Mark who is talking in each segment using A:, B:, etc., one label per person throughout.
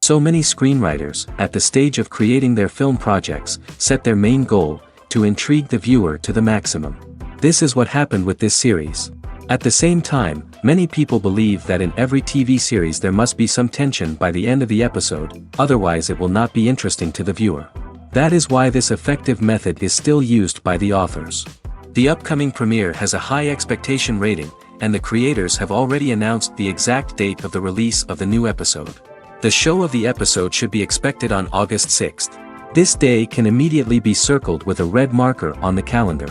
A: So many screenwriters, at the stage of creating their film projects, set their main goal, to intrigue the viewer to the maximum. This is what happened with this series. At the same time, many people believe that in every TV series there must be some tension by the end of the episode, otherwise it will not be interesting to the viewer. That is why this effective method is still used by the authors. The upcoming premiere has a high expectation rating, and the creators have already announced the exact date of the release of the new episode. The show of the episode should be expected on August 6th. This day can immediately be circled with a red marker on the calendar.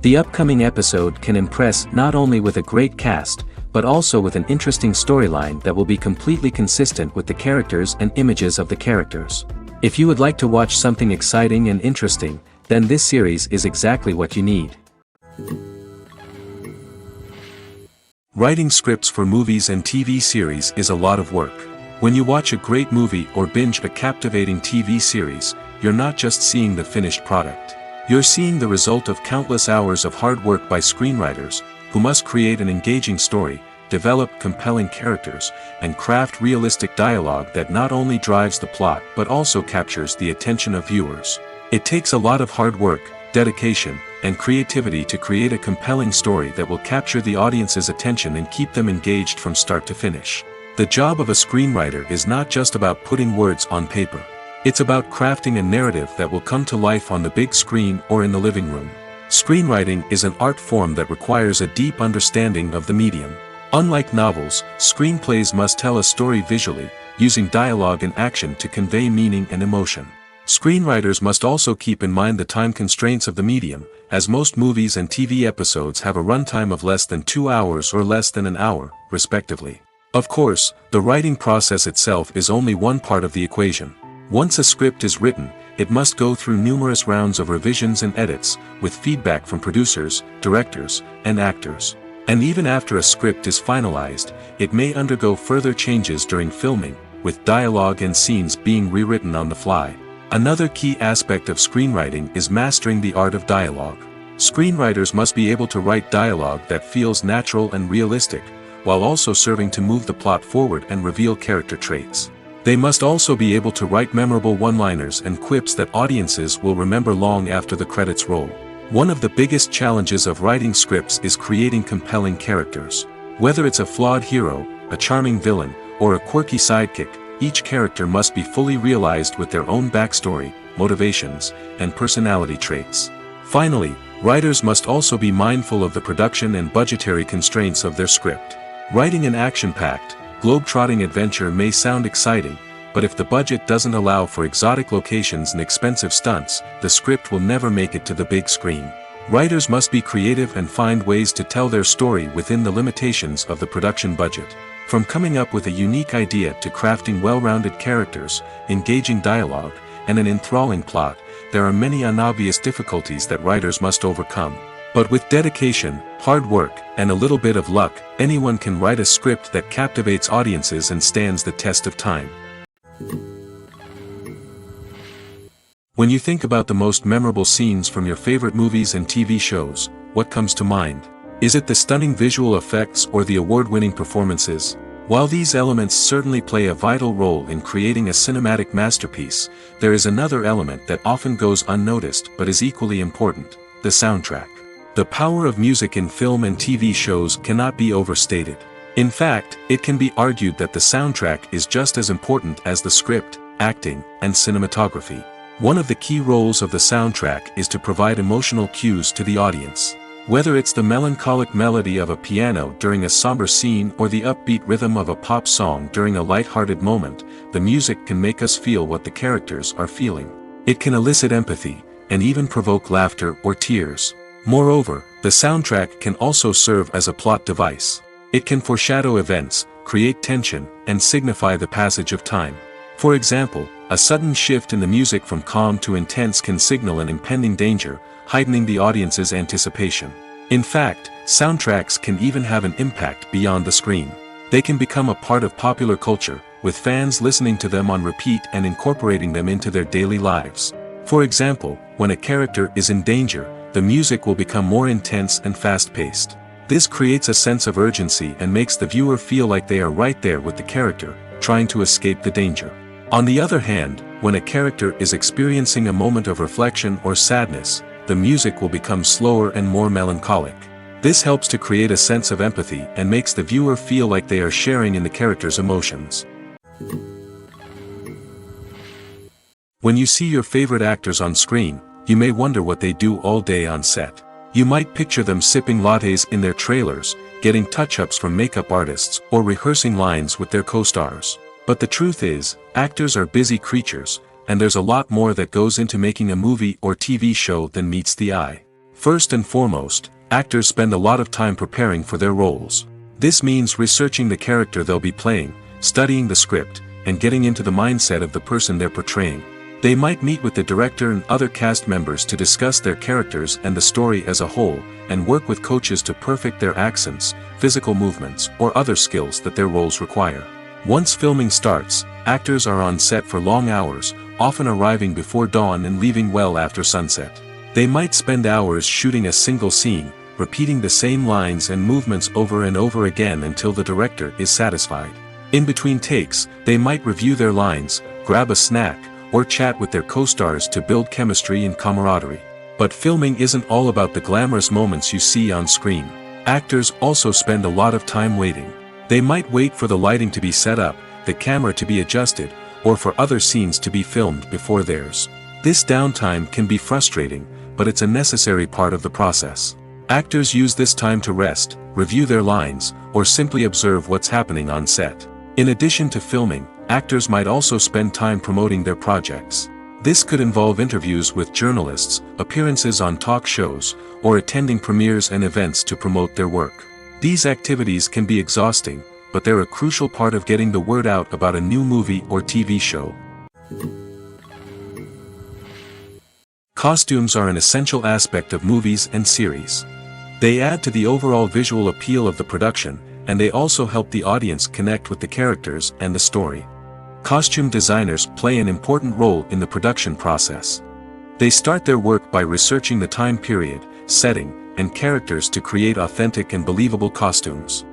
A: The upcoming episode can impress not only with a great cast, but also with an interesting storyline that will be completely consistent with the characters and images of the characters. If you would like to watch something exciting and interesting, then this series is exactly what you need. Writing scripts for movies and TV series is a lot of work. When you watch a great movie or binge a captivating TV series, you're not just seeing the finished product. You're seeing the result of countless hours of hard work by screenwriters, who must create an engaging story, develop compelling characters, and craft realistic dialogue that not only drives the plot but also captures the attention of viewers. It takes a lot of hard work, dedication, and creativity to create a compelling story that will capture the audience's attention and keep them engaged from start to finish. The job of a screenwriter is not just about putting words on paper. It's about crafting a narrative that will come to life on the big screen or in the living room. Screenwriting is an art form that requires a deep understanding of the medium. Unlike novels, screenplays must tell a story visually, using dialogue and action to convey meaning and emotion. Screenwriters must also keep in mind the time constraints of the medium, as most movies and TV episodes have a runtime of less than 2 hours or less than an hour, respectively. Of course, the writing process itself is only one part of the equation. Once a script is written, it must go through numerous rounds of revisions and edits, with feedback from producers, directors, and actors. And even after a script is finalized, it may undergo further changes during filming, with dialogue and scenes being rewritten on the fly. Another key aspect of screenwriting is mastering the art of dialogue. Screenwriters must be able to write dialogue that feels natural and realistic, while also serving to move the plot forward and reveal character traits. They must also be able to write memorable one-liners and quips that audiences will remember long after the credits roll. One of the biggest challenges of writing scripts is creating compelling characters. Whether it's a flawed hero, a charming villain, or a quirky sidekick, each character must be fully realized with their own backstory, motivations, and personality traits. Finally, writers must also be mindful of the production and budgetary constraints of their script. Writing an action-packed, globe-trotting adventure may sound exciting, but if the budget doesn't allow for exotic locations and expensive stunts, the script will never make it to the big screen. Writers must be creative and find ways to tell their story within the limitations of the production budget. From coming up with a unique idea to crafting well-rounded characters, engaging dialogue, and an enthralling plot, there are many unobvious difficulties that writers must overcome. But with dedication, hard work, and a little bit of luck, anyone can write a script that captivates audiences and stands the test of time. When you think about the most memorable scenes from your favorite movies and TV shows, what comes to mind? Is it the stunning visual effects or the award-winning performances? While these elements certainly play a vital role in creating a cinematic masterpiece, there is another element that often goes unnoticed but is equally important: the soundtrack. The power of music in film and TV shows cannot be overstated. In fact, it can be argued that the soundtrack is just as important as the script, acting, and cinematography. One of the key roles of the soundtrack is to provide emotional cues to the audience. Whether it's the melancholic melody of a piano during a somber scene or the upbeat rhythm of a pop song during a light-hearted moment, the music can make us feel what the characters are feeling. It can elicit empathy, and even provoke laughter or tears. Moreover, the soundtrack can also serve as a plot device. It can foreshadow events, create tension, and signify the passage of time. For example, a sudden shift in the music from calm to intense can signal an impending danger, heightening the audience's anticipation. In fact, soundtracks can even have an impact beyond the screen. They can become a part of popular culture, with fans listening to them on repeat and incorporating them into their daily lives. For example, when a character is in danger, the music will become more intense and fast-paced. This creates a sense of urgency and makes the viewer feel like they are right there with the character, trying to escape the danger. On the other hand, when a character is experiencing a moment of reflection or sadness, the music will become slower and more melancholic. This helps to create a sense of empathy and makes the viewer feel like they are sharing in the character's emotions. When you see your favorite actors on screen, you may wonder what they do all day on set. You might picture them sipping lattes in their trailers, getting touch-ups from makeup artists, or rehearsing lines with their co-stars. But the truth is, actors are busy creatures, and there's a lot more that goes into making a movie or TV show than meets the eye. First and foremost, actors spend a lot of time preparing for their roles. This means researching the character they'll be playing, studying the script, and getting into the mindset of the person they're portraying. They might meet with the director and other cast members to discuss their characters and the story as a whole, and work with coaches to perfect their accents, physical movements, or other skills that their roles require. Once filming starts, actors are on set for long hours, often arriving before dawn and leaving well after sunset. They might spend hours shooting a single scene, repeating the same lines and movements over and over again until the director is satisfied. In between takes, they might review their lines, grab a snack, or chat with their co-stars to build chemistry and camaraderie. But filming isn't all about the glamorous moments you see on screen. Actors also spend a lot of time waiting. They might wait for the lighting to be set up, the camera to be adjusted, or for other scenes to be filmed before theirs. This downtime can be frustrating, but it's a necessary part of the process. Actors use this time to rest, review their lines, or simply observe what's happening on set. In addition to filming, actors might also spend time promoting their projects. This could involve interviews with journalists, appearances on talk shows, or attending premieres and events to promote their work. These activities can be exhausting, but they're a crucial part of getting the word out about a new movie or TV show. Costumes are an essential aspect of movies and series. They add to the overall visual appeal of the production, and they also help the audience connect with the characters and the story. Costume designers play an important role in the production process. They start their work by researching the time period, setting, and characters to create authentic and believable costumes.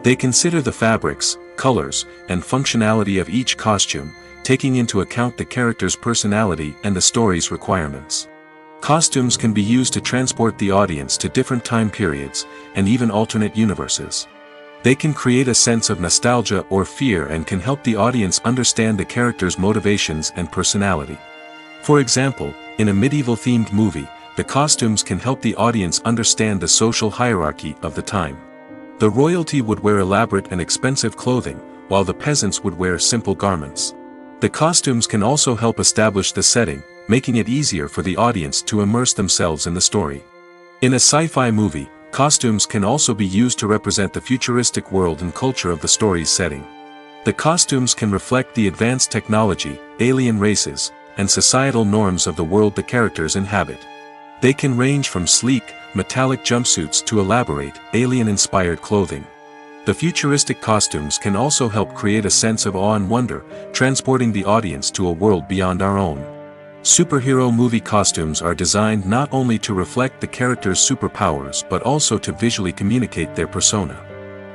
A: They consider the fabrics, colors, and functionality of each costume, taking into account the character's personality and the story's requirements. Costumes can be used to transport the audience to different time periods, and even alternate universes. They can create a sense of nostalgia or fear and can help the audience understand the character's motivations and personality. For example, in a medieval-themed movie, the costumes can help the audience understand the social hierarchy of the time. The royalty would wear elaborate and expensive clothing, while the peasants would wear simple garments. The costumes can also help establish the setting, making it easier for the audience to immerse themselves in the story. In a sci-fi movie, costumes can also be used to represent the futuristic world and culture of the story's setting. The costumes can reflect the advanced technology, alien races, and societal norms of the world the characters inhabit. They can range from sleek, metallic jumpsuits to elaborate, alien-inspired clothing. The futuristic costumes can also help create a sense of awe and wonder, transporting the audience to a world beyond our own. Superhero movie costumes are designed not only to reflect the character's superpowers but also to visually communicate their persona.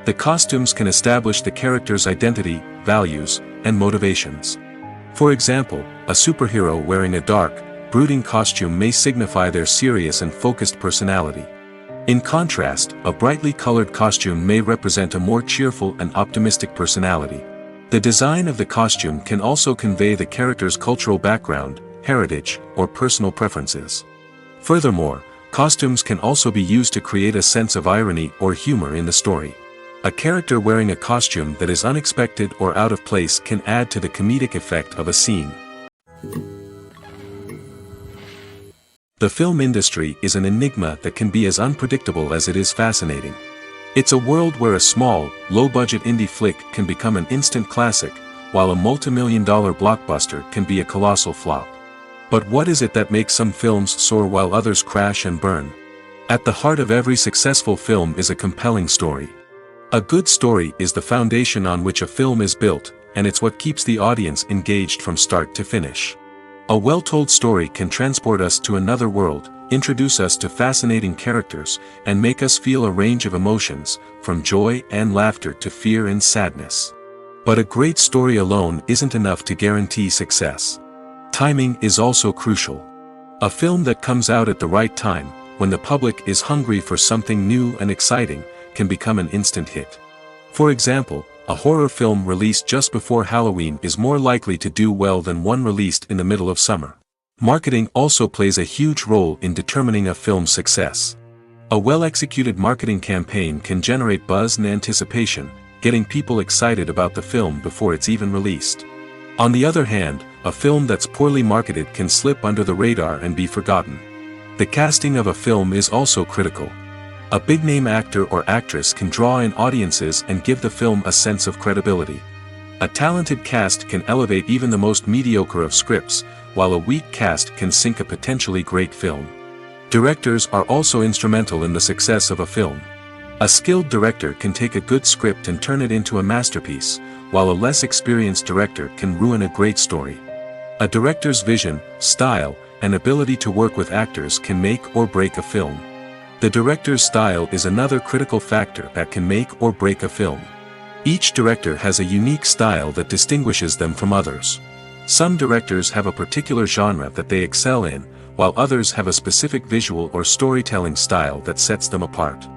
A: The costumes can establish the character's identity, values, and motivations. For example, a superhero wearing a dark, brooding costume may signify their serious and focused personality. In contrast, a brightly colored costume may represent a more cheerful and optimistic personality. The design of the costume can also convey the character's cultural background, heritage, or personal preferences. Furthermore, costumes can also be used to create a sense of irony or humor in the story. A character wearing a costume that is unexpected or out of place can add to the comedic effect of a scene. The film industry is an enigma that can be as unpredictable as it is fascinating. It's a world where a small, low-budget indie flick can become an instant classic, while a multi-million-dollar blockbuster can be a colossal flop. But what is it that makes some films soar while others crash and burn? At the heart of every successful film is a compelling story. A good story is the foundation on which a film is built, and it's what keeps the audience engaged from start to finish. A well-told story can transport us to another world, introduce us to fascinating characters, and make us feel a range of emotions, from joy and laughter to fear and sadness. But a great story alone isn't enough to guarantee success. Timing is also crucial. A film that comes out at the right time, when the public is hungry for something new and exciting, can become an instant hit. For example, a horror film released just before Halloween is more likely to do well than one released in the middle of summer. Marketing also plays a huge role in determining a film's success. A well-executed marketing campaign can generate buzz and anticipation, getting people excited about the film before it's even released. On the other hand, a film that's poorly marketed can slip under the radar and be forgotten. The casting of a film is also critical. A big-name actor or actress can draw in audiences and give the film a sense of credibility. A talented cast can elevate even the most mediocre of scripts, while a weak cast can sink a potentially great film. Directors are also instrumental in the success of a film. A skilled director can take a good script and turn it into a masterpiece, while a less experienced director can ruin a great story. A director's vision, style, and ability to work with actors can make or break a film. The director's style is another critical factor that can make or break a film. Each director has a unique style that distinguishes them from others. Some directors have a particular genre that they excel in, while others have a specific visual or storytelling style that sets them apart.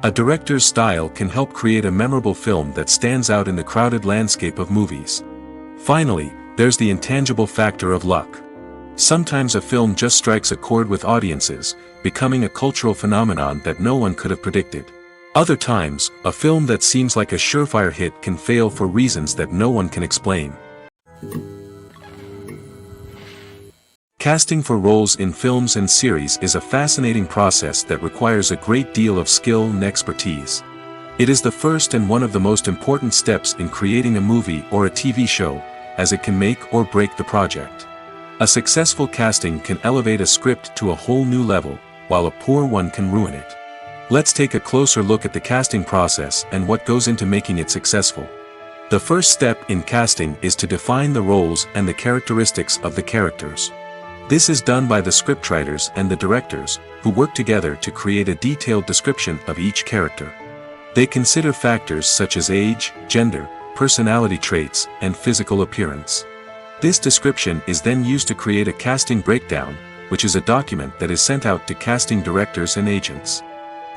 A: A director's style can help create a memorable film that stands out in the crowded landscape of movies. Finally, there's the intangible factor of luck. Sometimes a film just strikes a chord with audiences, becoming a cultural phenomenon that no one could have predicted. Other times, a film that seems like a surefire hit can fail for reasons that no one can explain. Casting for roles in films and series is a fascinating process that requires a great deal of skill and expertise. It is the first and one of the most important steps in creating a movie or a TV show, as it can make or break the project. A successful casting can elevate a script to a whole new level, while a poor one can ruin it. Let's take a closer look at the casting process and what goes into making it successful. The first step in casting is to define the roles and the characteristics of the characters. This is done by the scriptwriters and the directors, who work together to create a detailed description of each character. They consider factors such as age, gender, personality traits, and physical appearance. This description is then used to create a casting breakdown, which is a document that is sent out to casting directors and agents.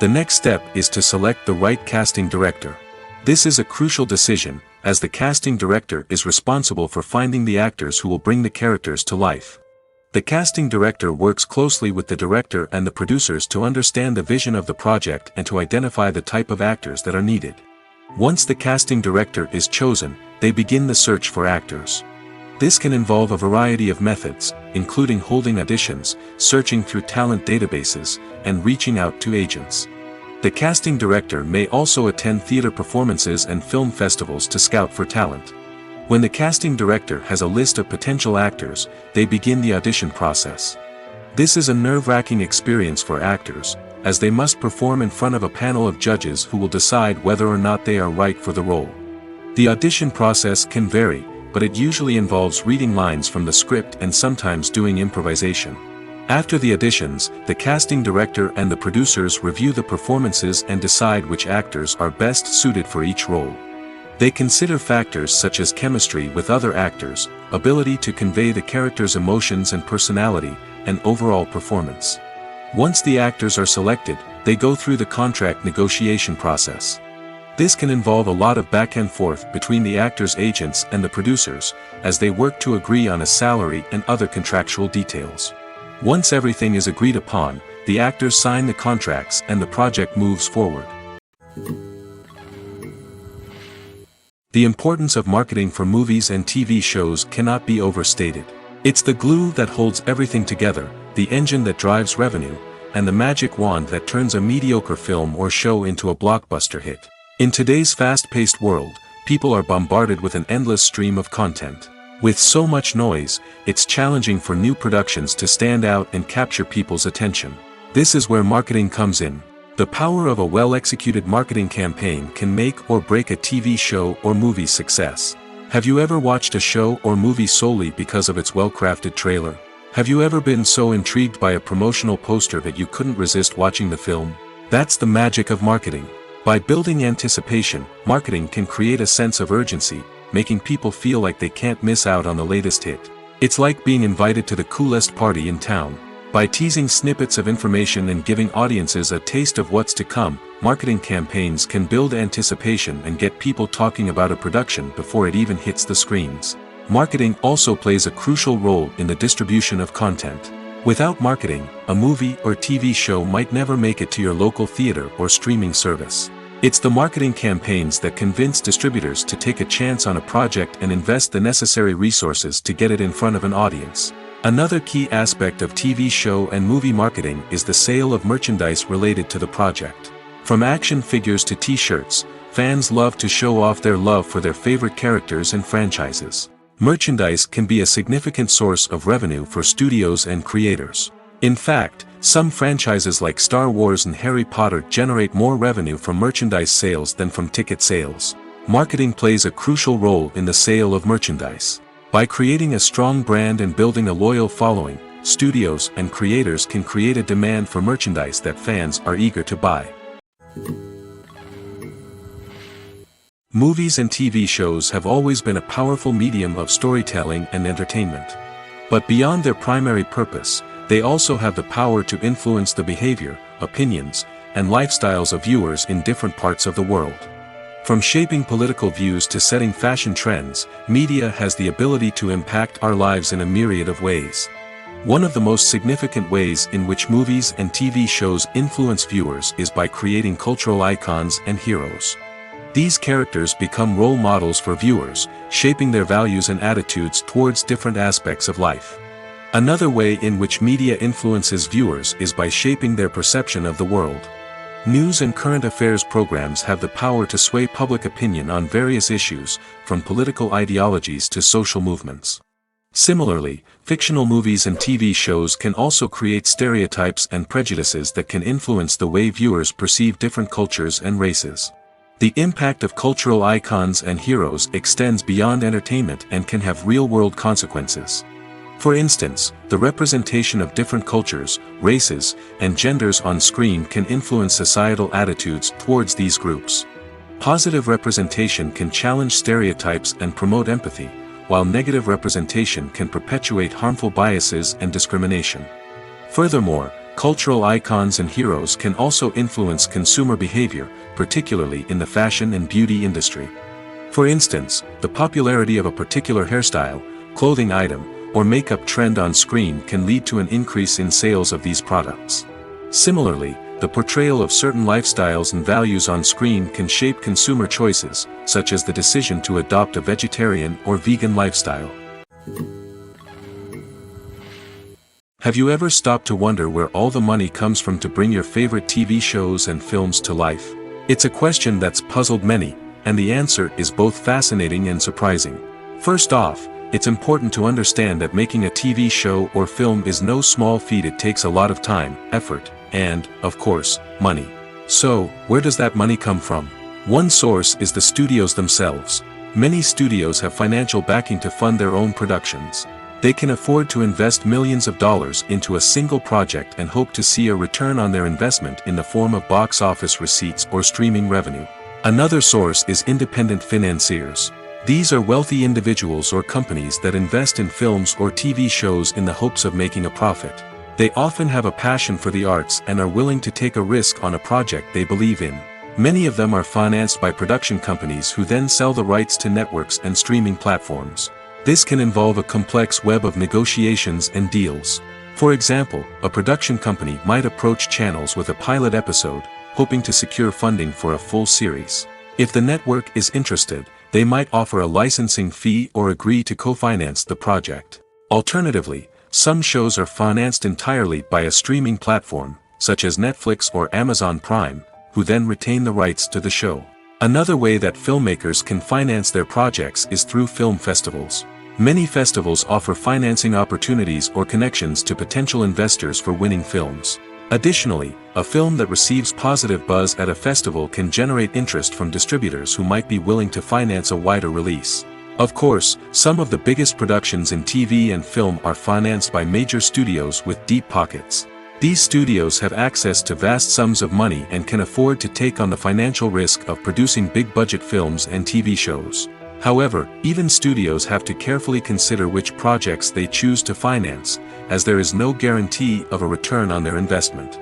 A: The next step is to select the right casting director. This is a crucial decision, as the casting director is responsible for finding the actors who will bring the characters to life. The casting director works closely with the director and the producers to understand the vision of the project and to identify the type of actors that are needed. Once the casting director is chosen, they begin the search for actors. This can involve a variety of methods, including holding auditions, searching through talent databases, and reaching out to agents. The casting director may also attend theater performances and film festivals to scout for talent. When the casting director has a list of potential actors, they begin the audition process. This is a nerve-wracking experience for actors, as they must perform in front of a panel of judges who will decide whether or not they are right for the role. The audition process can vary, but it usually involves reading lines from the script and sometimes doing improvisation. After the auditions, the casting director and the producers review the performances and decide which actors are best suited for each role. They consider factors such as chemistry with other actors, ability to convey the character's emotions and personality, and overall performance. Once the actors are selected, they go through the contract negotiation process. This can involve a lot of back and forth between the actors' agents and the producers, as they work to agree on a salary and other contractual details. Once everything is agreed upon, the actors sign the contracts and the project moves forward. The importance of marketing for movies and TV shows cannot be overstated. It's the glue that holds everything together, the engine that drives revenue, and the magic wand that turns a mediocre film or show into a blockbuster hit. In today's fast-paced world, people are bombarded with an endless stream of content. With so much noise, it's challenging for new productions to stand out and capture people's attention. This is where marketing comes in. The power of a well-executed marketing campaign can make or break a TV show or movie's success. Have you ever watched a show or movie solely because of its well-crafted trailer? Have you ever been so intrigued by a promotional poster that you couldn't resist watching the film? That's the magic of marketing. By building anticipation, marketing can create a sense of urgency, making people feel like they can't miss out on the latest hit. It's like being invited to the coolest party in town. By teasing snippets of information and giving audiences a taste of what's to come, marketing campaigns can build anticipation and get people talking about a production before it even hits the screens. Marketing also plays a crucial role in the distribution of content. Without marketing, a movie or TV show might never make it to your local theater or streaming service. It's the marketing campaigns that convince distributors to take a chance on a project and invest the necessary resources to get it in front of an audience. Another key aspect of TV show and movie marketing is the sale of merchandise related to the project. From action figures to t-shirts, fans love to show off their love for their favorite characters and franchises. Merchandise can be a significant source of revenue for studios and creators. In fact, some franchises like Star Wars and Harry Potter generate more revenue from merchandise sales than from ticket sales. Marketing plays a crucial role in the sale of merchandise. By creating a strong brand and building a loyal following, studios and creators can create a demand for merchandise that fans are eager to buy. Movies and TV shows have always been a powerful medium of storytelling and entertainment. But beyond their primary purpose, they also have the power to influence the behavior, opinions, and lifestyles of viewers in different parts of the world. From shaping political views to setting fashion trends, media has the ability to impact our lives in a myriad of ways. One of the most significant ways in which movies and TV shows influence viewers is by creating cultural icons and heroes. These characters become role models for viewers, shaping their values and attitudes towards different aspects of life. Another way in which media influences viewers is by shaping their perception of the world. News and current affairs programs have the power to sway public opinion on various issues, from political ideologies to social movements. Similarly, fictional movies and TV shows can also create stereotypes and prejudices that can influence the way viewers perceive different cultures and races. The impact of cultural icons and heroes extends beyond entertainment and can have real-world consequences. For instance, the representation of different cultures, races, and genders on screen can influence societal attitudes towards these groups. Positive representation can challenge stereotypes and promote empathy, while negative representation can perpetuate harmful biases and discrimination. Furthermore, cultural icons and heroes can also influence consumer behavior, particularly in the fashion and beauty industry. For instance, the popularity of a particular hairstyle, clothing item, or makeup trend on screen can lead to an increase in sales of these products. Similarly, the portrayal of certain lifestyles and values on screen can shape consumer choices, such as the decision to adopt a vegetarian or vegan lifestyle. Have you ever stopped to wonder where all the money comes from to bring your favorite TV shows and films to life? It's a question that's puzzled many, and the answer is both fascinating and surprising. First off, it's important to understand that making a TV show or film is no small feat. It takes a lot of time, effort, and, of course, money. So, where does that money come from? One source is the studios themselves. Many studios have financial backing to fund their own productions. They can afford to invest millions of dollars into a single project and hope to see a return on their investment in the form of box office receipts or streaming revenue. Another source is independent financiers. These are wealthy individuals or companies that invest in films or TV shows in the hopes of making a profit. They often have a passion for the arts and are willing to take a risk on a project they believe in. Many of them are financed by production companies who then sell the rights to networks and streaming platforms. This can involve a complex web of negotiations and deals. For example, a production company might approach channels with a pilot episode, hoping to secure funding for a full series. If the network is interested, they might offer a licensing fee or agree to co-finance the project. Alternatively, some shows are financed entirely by a streaming platform, such as Netflix or Amazon Prime, who then retain the rights to the show. Another way that filmmakers can finance their projects is through film festivals. Many festivals offer financing opportunities or connections to potential investors for winning films. Additionally, a film that receives positive buzz at a festival can generate interest from distributors who might be willing to finance a wider release. Of course, some of the biggest productions in TV and film are financed by major studios with deep pockets. These studios have access to vast sums of money and can afford to take on the financial risk of producing big-budget films and TV shows. However, even studios have to carefully consider which projects they choose to finance, as there is no guarantee of a return on their investment.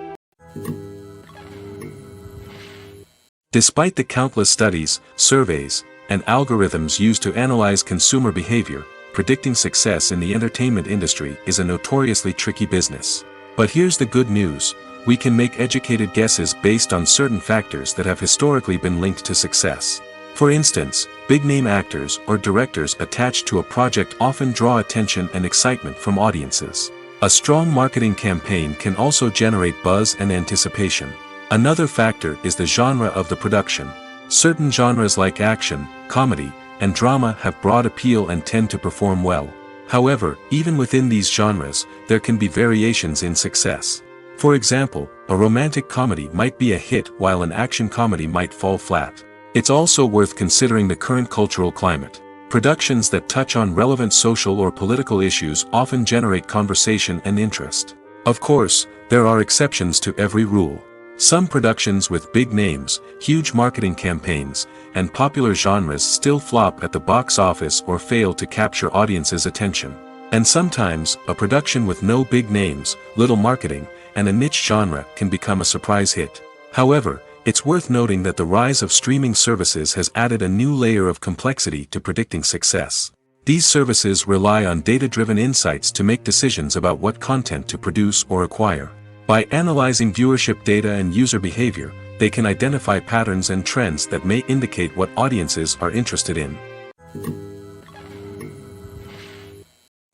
A: Despite the countless studies, surveys, and algorithms used to analyze consumer behavior, predicting success in the entertainment industry is a notoriously tricky business. But here's the good news: we can make educated guesses based on certain factors that have historically been linked to success. For instance, big-name actors or directors attached to a project often draw attention and excitement from audiences. A strong marketing campaign can also generate buzz and anticipation. Another factor is the genre of the production. Certain genres like action, comedy, and drama have broad appeal and tend to perform well. However, even within these genres, there can be variations in success. For example, a romantic comedy might be a hit while an action comedy might fall flat. It's also worth considering the current cultural climate. Productions that touch on relevant social or political issues often generate conversation and interest. Of course, there are exceptions to every rule. Some productions with big names, huge marketing campaigns, and popular genres still flop at the box office or fail to capture audiences' attention. And sometimes, a production with no big names, little marketing, and a niche genre can become a surprise hit. However, it's worth noting that the rise of streaming services has added a new layer of complexity to predicting success. These services rely on data-driven insights to make decisions about what content to produce or acquire. By analyzing viewership data and user behavior, they can identify patterns and trends that may indicate what audiences are interested in.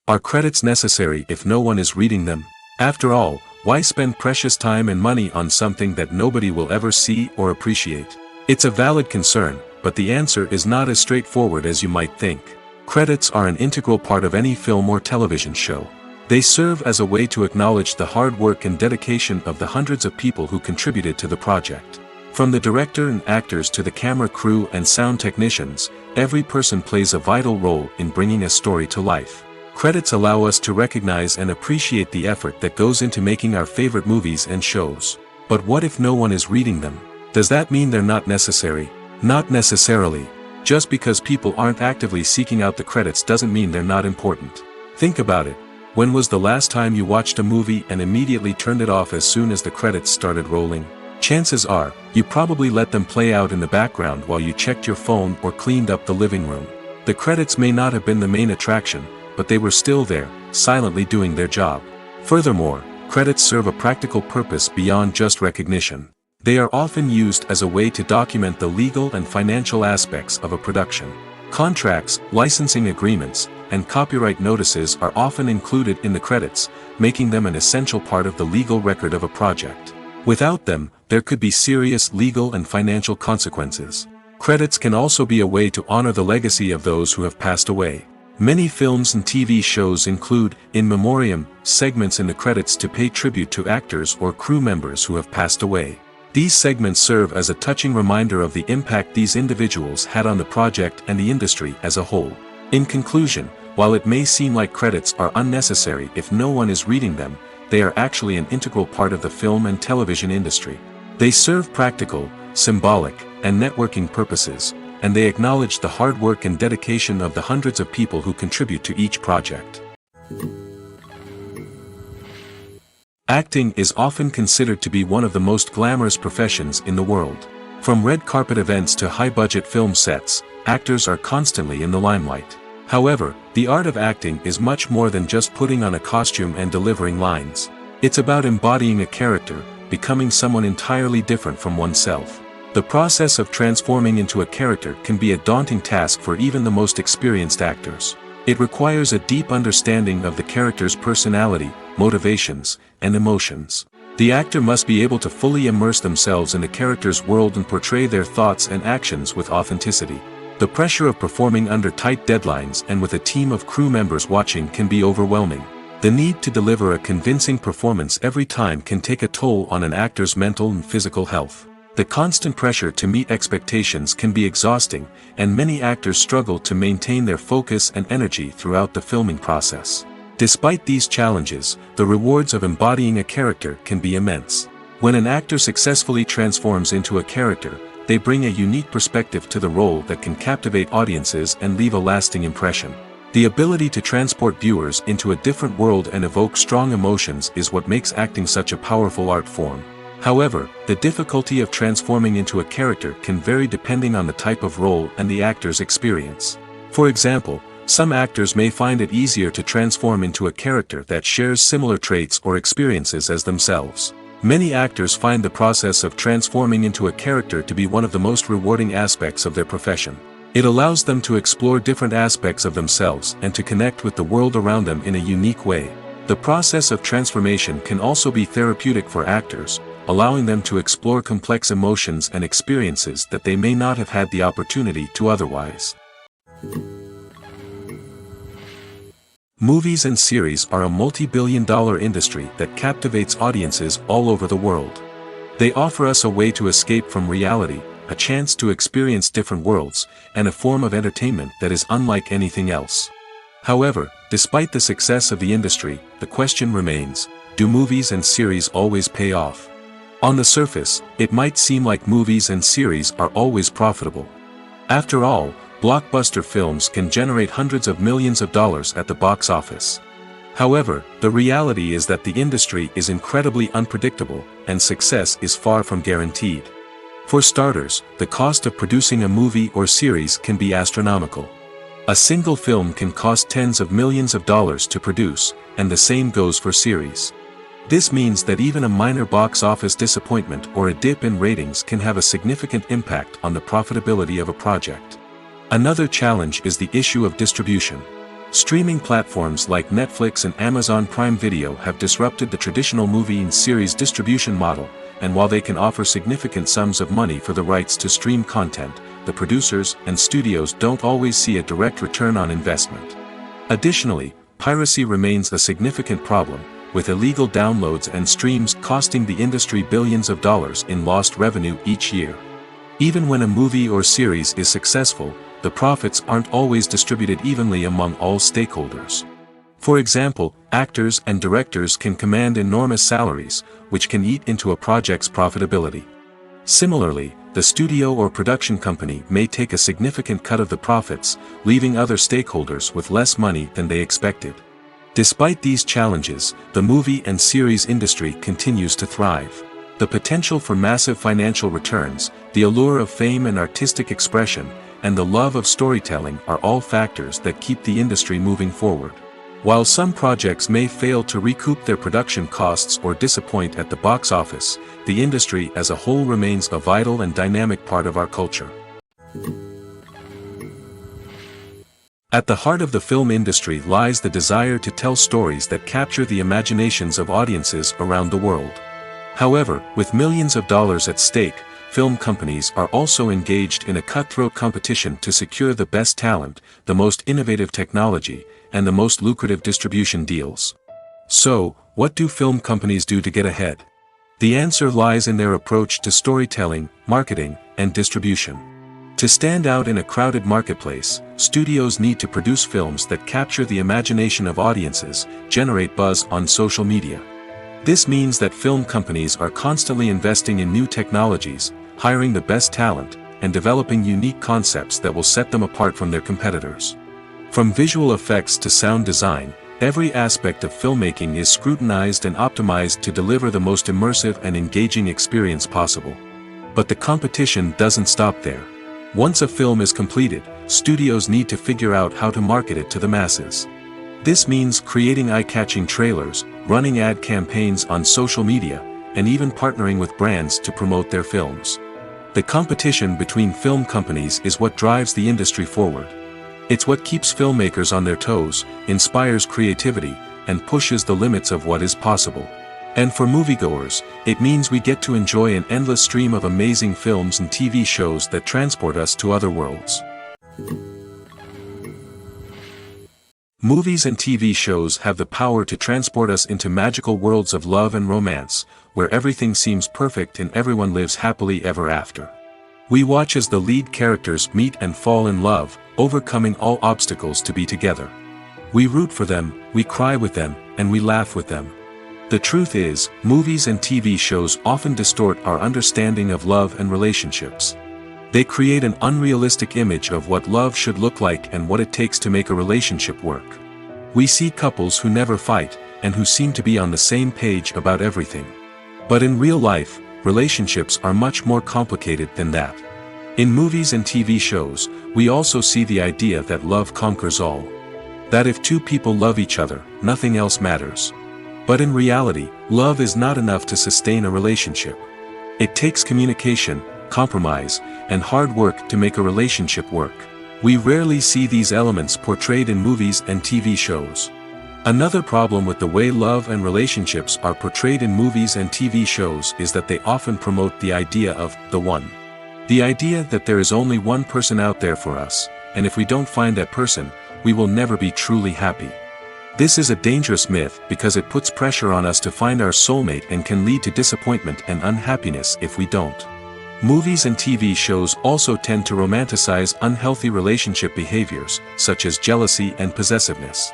A: Are credits necessary if no one is reading them? After all, why spend precious time and money on something that nobody will ever see or appreciate? It's a valid concern, but the answer is not as straightforward as you might think. Credits are an integral part of any film or television show. They serve as a way to acknowledge the hard work and dedication of the hundreds of people who contributed to the project. From the director and actors to the camera crew and sound technicians, every person plays a vital role in bringing a story to life. Credits allow us to recognize and appreciate the effort that goes into making our favorite movies and shows. But what if no one is reading them? Does that mean they're not necessary? Not necessarily. Just because people aren't actively seeking out the credits doesn't mean they're not important. Think about it. When was the last time you watched a movie and immediately turned it off as soon as the credits started rolling? Chances are, you probably let them play out in the background while you checked your phone or cleaned up the living room. The credits may not have been the main attraction, but they were still there, silently doing their job. Furthermore, credits serve a practical purpose beyond just recognition. They are often used as a way to document the legal and financial aspects of a production. Contracts, licensing agreements, and copyright notices are often included in the credits, making them an essential part of the legal record of a project. Without them, there could be serious legal and financial consequences. Credits can also be a way to honor the legacy of those who have passed away. Many films and TV shows include, in memoriam, segments in the credits to pay tribute to actors or crew members who have passed away. These segments serve as a touching reminder of the impact these individuals had on the project and the industry as a whole. In conclusion, while it may seem like credits are unnecessary if no one is reading them, they are actually an integral part of the film and television industry. They serve practical, symbolic, and networking purposes, and they acknowledge the hard work and dedication of the hundreds of people who contribute to each project. Acting is often considered to be one of the most glamorous professions in the world. From red carpet events to high-budget film sets, actors are constantly in the limelight. However, the art of acting is much more than just putting on a costume and delivering lines. It's about embodying a character, becoming someone entirely different from oneself. The process of transforming into a character can be a daunting task for even the most experienced actors. It requires a deep understanding of the character's personality, motivations, and emotions. The actor must be able to fully immerse themselves in the character's world and portray their thoughts and actions with authenticity. The pressure of performing under tight deadlines and with a team of crew members watching can be overwhelming. The need to deliver a convincing performance every time can take a toll on an actor's mental and physical health. The constant pressure to meet expectations can be exhausting, and many actors struggle to maintain their focus and energy throughout the filming process. Despite these challenges, the rewards of embodying a character can be immense. When an actor successfully transforms into a character, they bring a unique perspective to the role that can captivate audiences and leave a lasting impression. The ability to transport viewers into a different world and evoke strong emotions is what makes acting such a powerful art form. However, the difficulty of transforming into a character can vary depending on the type of role and the actor's experience. For example, some actors may find it easier to transform into a character that shares similar traits or experiences as themselves. Many actors find the process of transforming into a character to be one of the most rewarding aspects of their profession. It allows them to explore different aspects of themselves and to connect with the world around them in a unique way. The process of transformation can also be therapeutic for actors, allowing them to explore complex emotions and experiences that they may not have had the opportunity to otherwise. Movies and series are a multi-billion-dollar industry that captivates audiences all over the world. They offer us a way to escape from reality, a chance to experience different worlds, and a form of entertainment that is unlike anything else. However, despite the success of the industry, the question remains, do movies and series always pay off? On the surface, it might seem like movies and series are always profitable. After all, blockbuster films can generate hundreds of millions of dollars at the box office. However, the reality is that the industry is incredibly unpredictable, and success is far from guaranteed. For starters, the cost of producing a movie or series can be astronomical. A single film can cost tens of millions of dollars to produce, and the same goes for series. This means that even a minor box office disappointment or a dip in ratings can have a significant impact on the profitability of a project. Another challenge is the issue of distribution. Streaming platforms like Netflix and Amazon Prime Video have disrupted the traditional movie and series distribution model, and while they can offer significant sums of money for the rights to stream content, the producers and studios don't always see a direct return on investment. Additionally, piracy remains a significant problem, with illegal downloads and streams costing the industry billions of dollars in lost revenue each year. Even when a movie or series is successful, the profits aren't always distributed evenly among all stakeholders. For example, actors and directors can command enormous salaries, which can eat into a project's profitability. Similarly, the studio or production company may take a significant cut of the profits, leaving other stakeholders with less money than they expected. Despite these challenges, the movie and series industry continues to thrive. The potential for massive financial returns, the allure of fame and artistic expression, and the love of storytelling are all factors that keep the industry moving forward. While some projects may fail to recoup their production costs or disappoint at the box office, the industry as a whole remains a vital and dynamic part of our culture. At the heart of the film industry lies the desire to tell stories that capture the imaginations of audiences around the world. However, with millions of dollars at stake, film companies are also engaged in a cutthroat competition to secure the best talent, the most innovative technology, and the most lucrative distribution deals. So, what do film companies do to get ahead? The answer lies in their approach to storytelling, marketing, and distribution. To stand out in a crowded marketplace, studios need to produce films that capture the imagination of audiences, generate buzz on social media. This means that film companies are constantly investing in new technologies, hiring the best talent, and developing unique concepts that will set them apart from their competitors. From visual effects to sound design, Every aspect of filmmaking is scrutinized and optimized to deliver the most immersive and engaging experience possible. But the competition doesn't stop there. Once a film is completed, studios need to figure out how to market it to the masses. This means creating eye-catching trailers, running ad campaigns on social media, and even partnering with brands to promote their films. The competition between film companies is what drives the industry forward. It's what keeps filmmakers on their toes, inspires creativity, and pushes the limits of what is possible. And for moviegoers, it means we get to enjoy an endless stream of amazing films and TV shows that transport us to other worlds. Movies and TV shows have the power to transport us into magical worlds of love and romance, where everything seems perfect and everyone lives happily ever after. We watch as the lead characters meet and fall in love, overcoming all obstacles to be together. We root for them, we cry with them, and we laugh with them. The truth is, movies and TV shows often distort our understanding of love and relationships. They create an unrealistic image of what love should look like and what it takes to make a relationship work. We see couples who never fight, and who seem to be on the same page about everything. But in real life, relationships are much more complicated than that. In movies and TV shows, we also see the idea that love conquers all. That if two people love each other, nothing else matters. But in reality, love is not enough to sustain a relationship. It takes communication, compromise, and hard work to make a relationship work. We rarely see these elements portrayed in movies and TV shows. Another problem with the way love and relationships are portrayed in movies and TV shows is that they often promote the idea of the one. The idea that there is only one person out there for us, and if we don't find that person, we will never be truly happy. This is a dangerous myth because it puts pressure on us to find our soulmate and can lead to disappointment and unhappiness if we don't. Movies and TV shows also tend to romanticize unhealthy relationship behaviors, such as jealousy and possessiveness.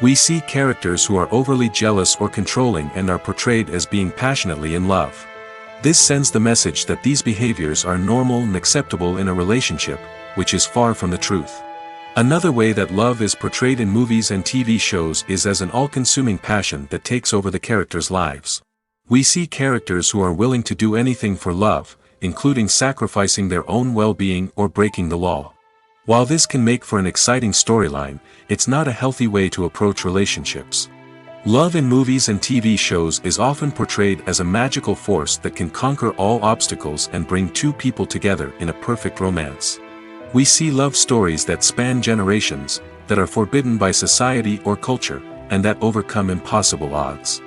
A: We see characters who are overly jealous or controlling and are portrayed as being passionately in love. This sends the message that these behaviors are normal and acceptable in a relationship, which is far from the truth. Another way that love is portrayed in movies and TV shows is as an all-consuming passion that takes over the characters' lives. We see characters who are willing to do anything for love, including sacrificing their own well-being or breaking the law. While this can make for an exciting storyline, it's not a healthy way to approach relationships. Love in movies and TV shows is often portrayed as a magical force that can conquer all obstacles and bring two people together in a perfect romance. We see love stories that span generations, that are forbidden by society or culture, and that overcome impossible odds.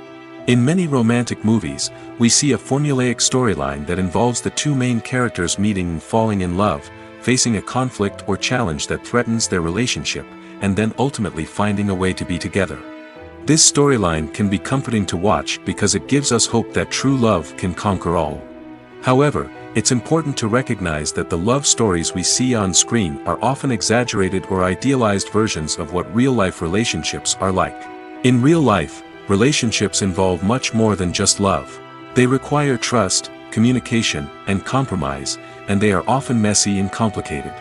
A: In many romantic movies, we see a formulaic storyline that involves the two main characters meeting and falling in love, facing a conflict or challenge that threatens their relationship, and then ultimately finding a way to be together. This storyline can be comforting to watch because it gives us hope that true love can conquer all. However, it's important to recognize that the love stories we see on screen are often exaggerated or idealized versions of what real-life relationships are like. In real life, relationships involve much more than just love. They require trust, communication, and compromise, and they are often messy and complicated.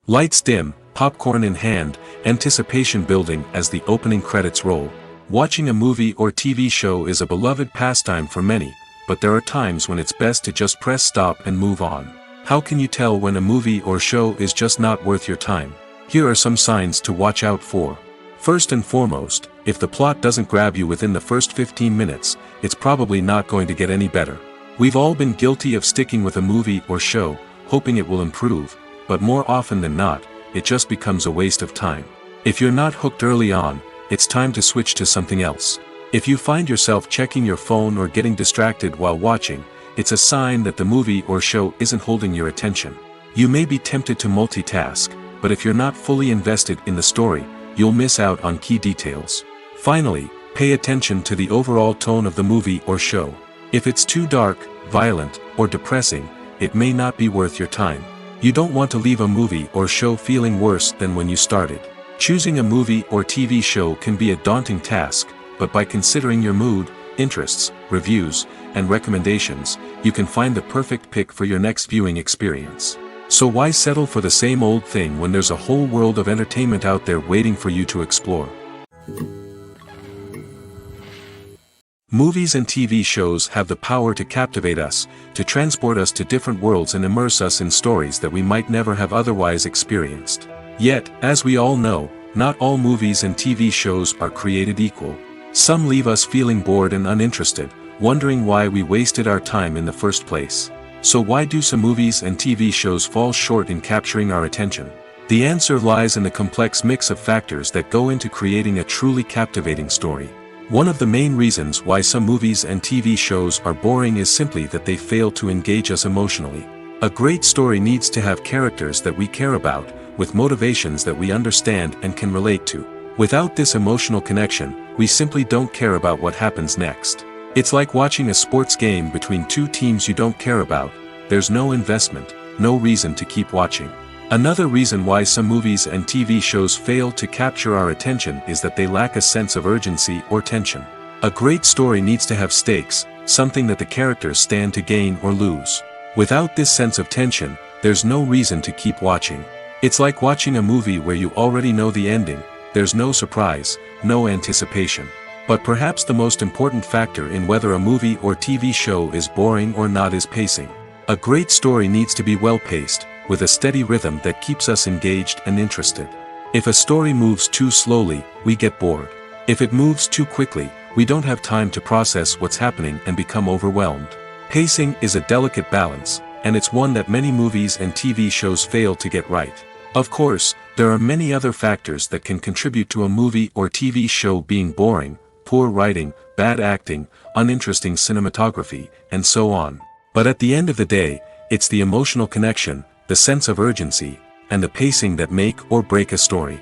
A: Lights dim, popcorn in hand, anticipation building as the opening credits roll. Watching a movie or TV show is a beloved pastime for many, but there are times when it's best to just press stop and move on. How can you tell when a movie or show is just not worth your time? Here are some signs to watch out for. First and foremost, if the plot doesn't grab you within the first 15 minutes, it's probably not going to get any better. We've all been guilty of sticking with a movie or show, hoping it will improve, but more often than not, it just becomes a waste of time. If you're not hooked early on, it's time to switch to something else. If you find yourself checking your phone or getting distracted while watching, it's a sign that the movie or show isn't holding your attention. You may be tempted to multitask, but if you're not fully invested in the story, you'll miss out on key details. Finally, pay attention to the overall tone of the movie or show. If it's too dark, violent, or depressing, it may not be worth your time. You don't want to leave a movie or show feeling worse than when you started. Choosing a movie or TV show can be a daunting task, but by considering your mood, interests, reviews, and recommendations, you can find the perfect pick for your next viewing experience. So why settle for the same old thing when there's a whole world of entertainment out there waiting for you to explore? Movies and TV shows have the power to captivate us, to transport us to different worlds and immerse us in stories that we might never have otherwise experienced. Yet, as we all know, not all movies and TV shows are created equal. Some leave us feeling bored and uninterested, wondering why we wasted our time in the first place. So why do some movies and TV shows fall short in capturing our attention? The answer lies in the complex mix of factors that go into creating a truly captivating story. One of the main reasons why some movies and TV shows are boring is simply that they fail to engage us emotionally. A great story needs to have characters that we care about, with motivations that we understand and can relate to. Without this emotional connection, we simply don't care about what happens next. It's like watching a sports game between two teams you don't care about. There's no investment, no reason to keep watching. Another reason why some movies and TV shows fail to capture our attention is that they lack a sense of urgency or tension. A great story needs to have stakes, something that the characters stand to gain or lose. Without this sense of tension, there's no reason to keep watching. It's like watching a movie where you already know the ending. There's no surprise, no anticipation. But perhaps the most important factor in whether a movie or TV show is boring or not is pacing. A great story needs to be well-paced, with a steady rhythm that keeps us engaged and interested. If a story moves too slowly, we get bored. If it moves too quickly, we don't have time to process what's happening and become overwhelmed. Pacing is a delicate balance, and it's one that many movies and TV shows fail to get right. Of course, there are many other factors that can contribute to a movie or TV show being boring: poor writing, bad acting, uninteresting cinematography, and so on. But at the end of the day, it's the emotional connection, the sense of urgency, and the pacing that make or break a story.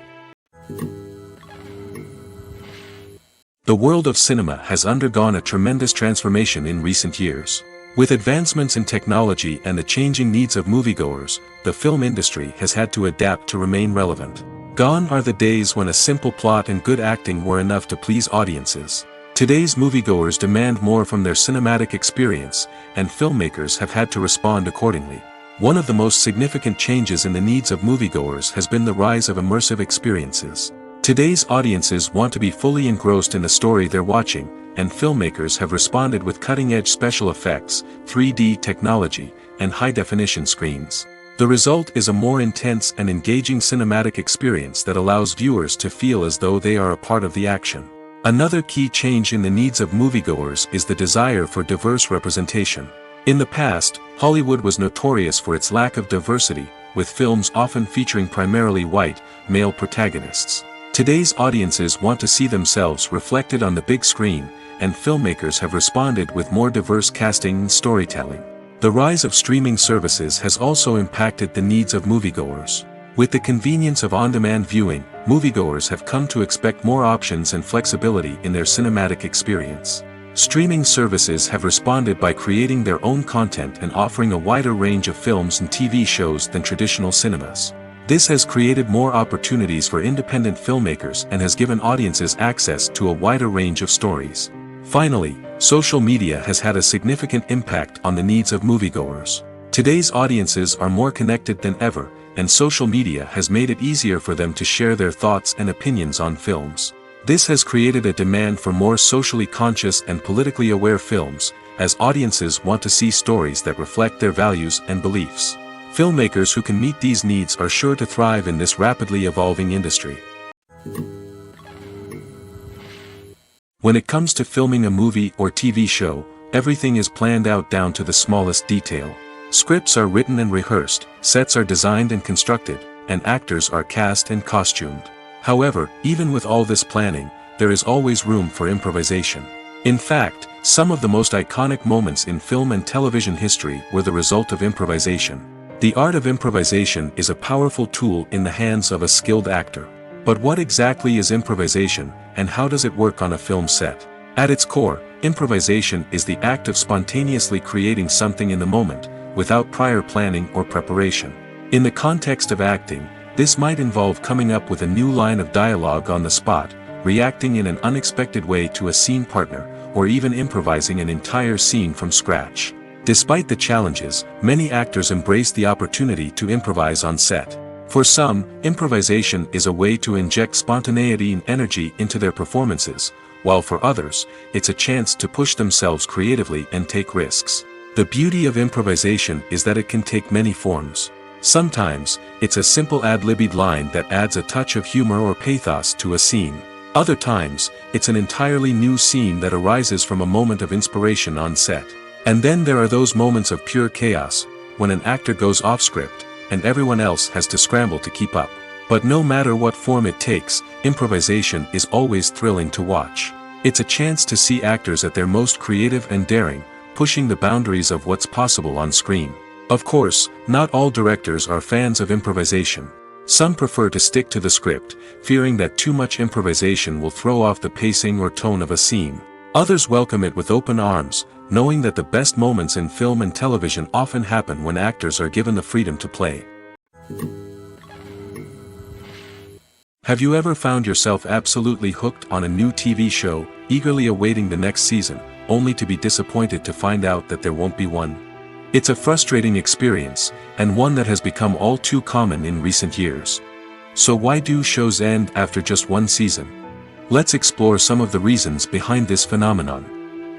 A: The world of cinema has undergone a tremendous transformation in recent years. With advancements in technology and the changing needs of moviegoers, the film industry has had to adapt to remain relevant. Gone are the days when a simple plot and good acting were enough to please audiences. Today's moviegoers demand more from their cinematic experience, and filmmakers have had to respond accordingly. One of the most significant changes in the needs of moviegoers has been the rise of immersive experiences. Today's audiences want to be fully engrossed in the story they're watching, and filmmakers have responded with cutting-edge special effects, 3D technology, and high-definition screens. The result is a more intense and engaging cinematic experience that allows viewers to feel as though they are a part of the action. Another key change in the needs of moviegoers is the desire for diverse representation. In the past, Hollywood was notorious for its lack of diversity, with films often featuring primarily white, male protagonists. Today's audiences want to see themselves reflected on the big screen, and filmmakers have responded with more diverse casting and storytelling. The rise of streaming services has also impacted the needs of moviegoers. With the convenience of on-demand viewing, moviegoers have come to expect more options and flexibility in their cinematic experience. Streaming services have responded by creating their own content and offering a wider range of films and TV shows than traditional cinemas. This has created more opportunities for independent filmmakers and has given audiences access to a wider range of stories. Finally, social media has had a significant impact on the needs of moviegoers. Today's audiences are more connected than ever, and social media has made it easier for them to share their thoughts and opinions on films. This has created a demand for more socially conscious and politically aware films, as audiences want to see stories that reflect their values and beliefs. Filmmakers who can meet these needs are sure to thrive in this rapidly evolving industry. When it comes to filming a movie or TV show, everything is planned out down to the smallest detail. Scripts are written and rehearsed, sets are designed and constructed, and actors are cast and costumed. However, even with all this planning, there is always room for improvisation. In fact, some of the most iconic moments in film and television history were the result of improvisation. The art of improvisation is a powerful tool in the hands of a skilled actor. But what exactly is improvisation, and how does it work on a film set? At its core, improvisation is the act of spontaneously creating something in the moment, without prior planning or preparation. In the context of acting, this might involve coming up with a new line of dialogue on the spot, reacting in an unexpected way to a scene partner, or even improvising an entire scene from scratch. Despite the challenges, many actors embrace the opportunity to improvise on set. For some, improvisation is a way to inject spontaneity and energy into their performances, while for others, it's a chance to push themselves creatively and take risks. The beauty of improvisation is that it can take many forms. Sometimes, it's a simple ad-libbed line that adds a touch of humor or pathos to a scene. Other times, it's an entirely new scene that arises from a moment of inspiration on set. And then there are those moments of pure chaos, when an actor goes off script, and everyone else has to scramble to keep up. But no matter what form it takes, improvisation is always thrilling to watch. It's a chance to see actors at their most creative and daring, pushing the boundaries of what's possible on screen. Of course, not all directors are fans of improvisation. Some prefer to stick to the script, fearing that too much improvisation will throw off the pacing or tone of a scene. Others welcome it with open arms, knowing that the best moments in film and television often happen when actors are given the freedom to play. Have you ever found yourself absolutely hooked on a new TV show, eagerly awaiting the next season, only to be disappointed to find out that there won't be one? It's a frustrating experience, and one that has become all too common in recent years. So why do shows end after just one season? Let's explore some of the reasons behind this phenomenon.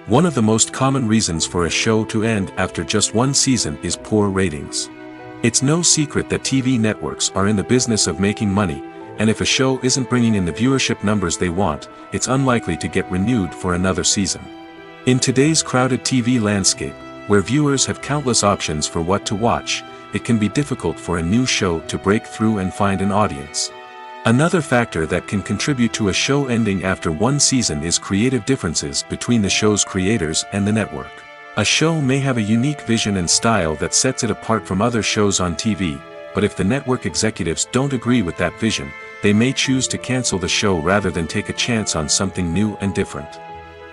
A: One of the most common reasons for a show to end after just one season is poor ratings. It's no secret that TV networks are in the business of making money, and if a show isn't bringing in the viewership numbers they want, it's unlikely to get renewed for another season. In today's crowded TV landscape, where viewers have countless options for what to watch, it can be difficult for a new show to break through and find an audience. Another factor that can contribute to a show ending after one season is creative differences between the show's creators and the network. A show may have a unique vision and style that sets it apart from other shows on TV, but if the network executives don't agree with that vision, they may choose to cancel the show rather than take a chance on something new and different.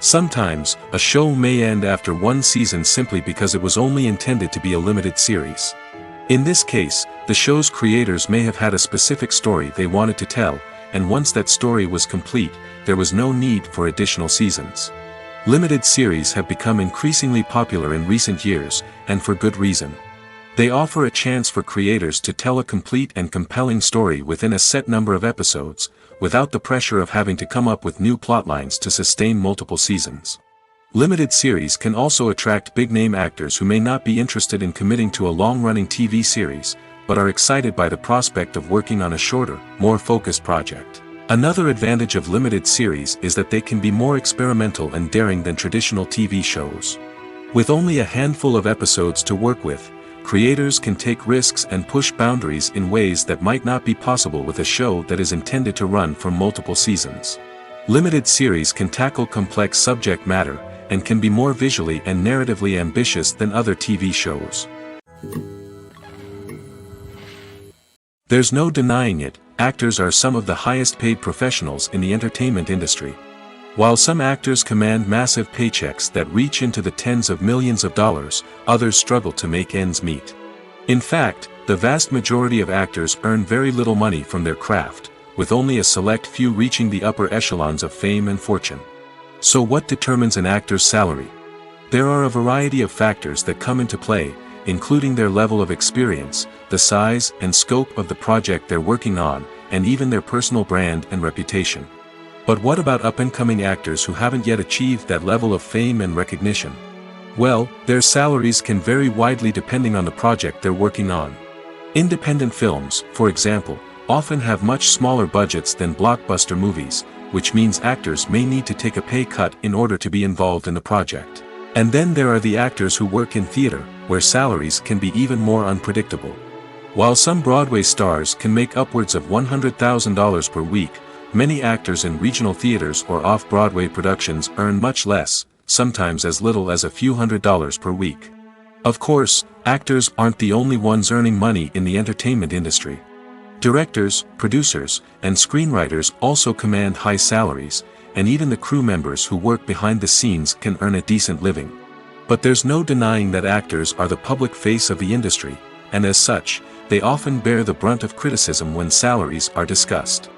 A: Sometimes, a show may end after one season simply because it was only intended to be a limited series. In this case, the show's creators may have had a specific story they wanted to tell, and once that story was complete, there was no need for additional seasons. Limited series have become increasingly popular in recent years, and for good reason. They offer a chance for creators to tell a complete and compelling story within a set number of episodes, without the pressure of having to come up with new plotlines to sustain multiple seasons. Limited series can also attract big-name actors who may not be interested in committing to a long-running TV series, but are excited by the prospect of working on a shorter, more focused project. Another advantage of limited series is that they can be more experimental and daring than traditional TV shows. With only a handful of episodes to work with, creators can take risks and push boundaries in ways that might not be possible with a show that is intended to run for multiple seasons. Limited series can tackle complex subject matter, and can be more visually and narratively ambitious than other TV shows. There's no denying it, actors are some of the highest paid professionals in the entertainment industry. While some actors command massive paychecks that reach into the tens of millions of dollars, others struggle to make ends meet. In fact, the vast majority of actors earn very little money from their craft, with only a select few reaching the upper echelons of fame and fortune. So what determines an actor's salary? There are a variety of factors that come into play, including their level of experience, the size and scope of the project they're working on, and even their personal brand and reputation. But what about up-and-coming actors who haven't yet achieved that level of fame and recognition? Well, their salaries can vary widely depending on the project they're working on. Independent films, for example, often have much smaller budgets than blockbuster movies, which means actors may need to take a pay cut in order to be involved in the project. And then there are the actors who work in theater, where salaries can be even more unpredictable. While some Broadway stars can make upwards of $100,000 per week, many actors in regional theaters or off-Broadway productions earn much less, sometimes as little as a few $100s per week. Of course, actors aren't the only ones earning money in the entertainment industry. Directors, producers, and screenwriters also command high salaries, and even the crew members who work behind the scenes can earn a decent living. But there's no denying that actors are the public face of the industry, and as such, they often bear the brunt of criticism when salaries are discussed.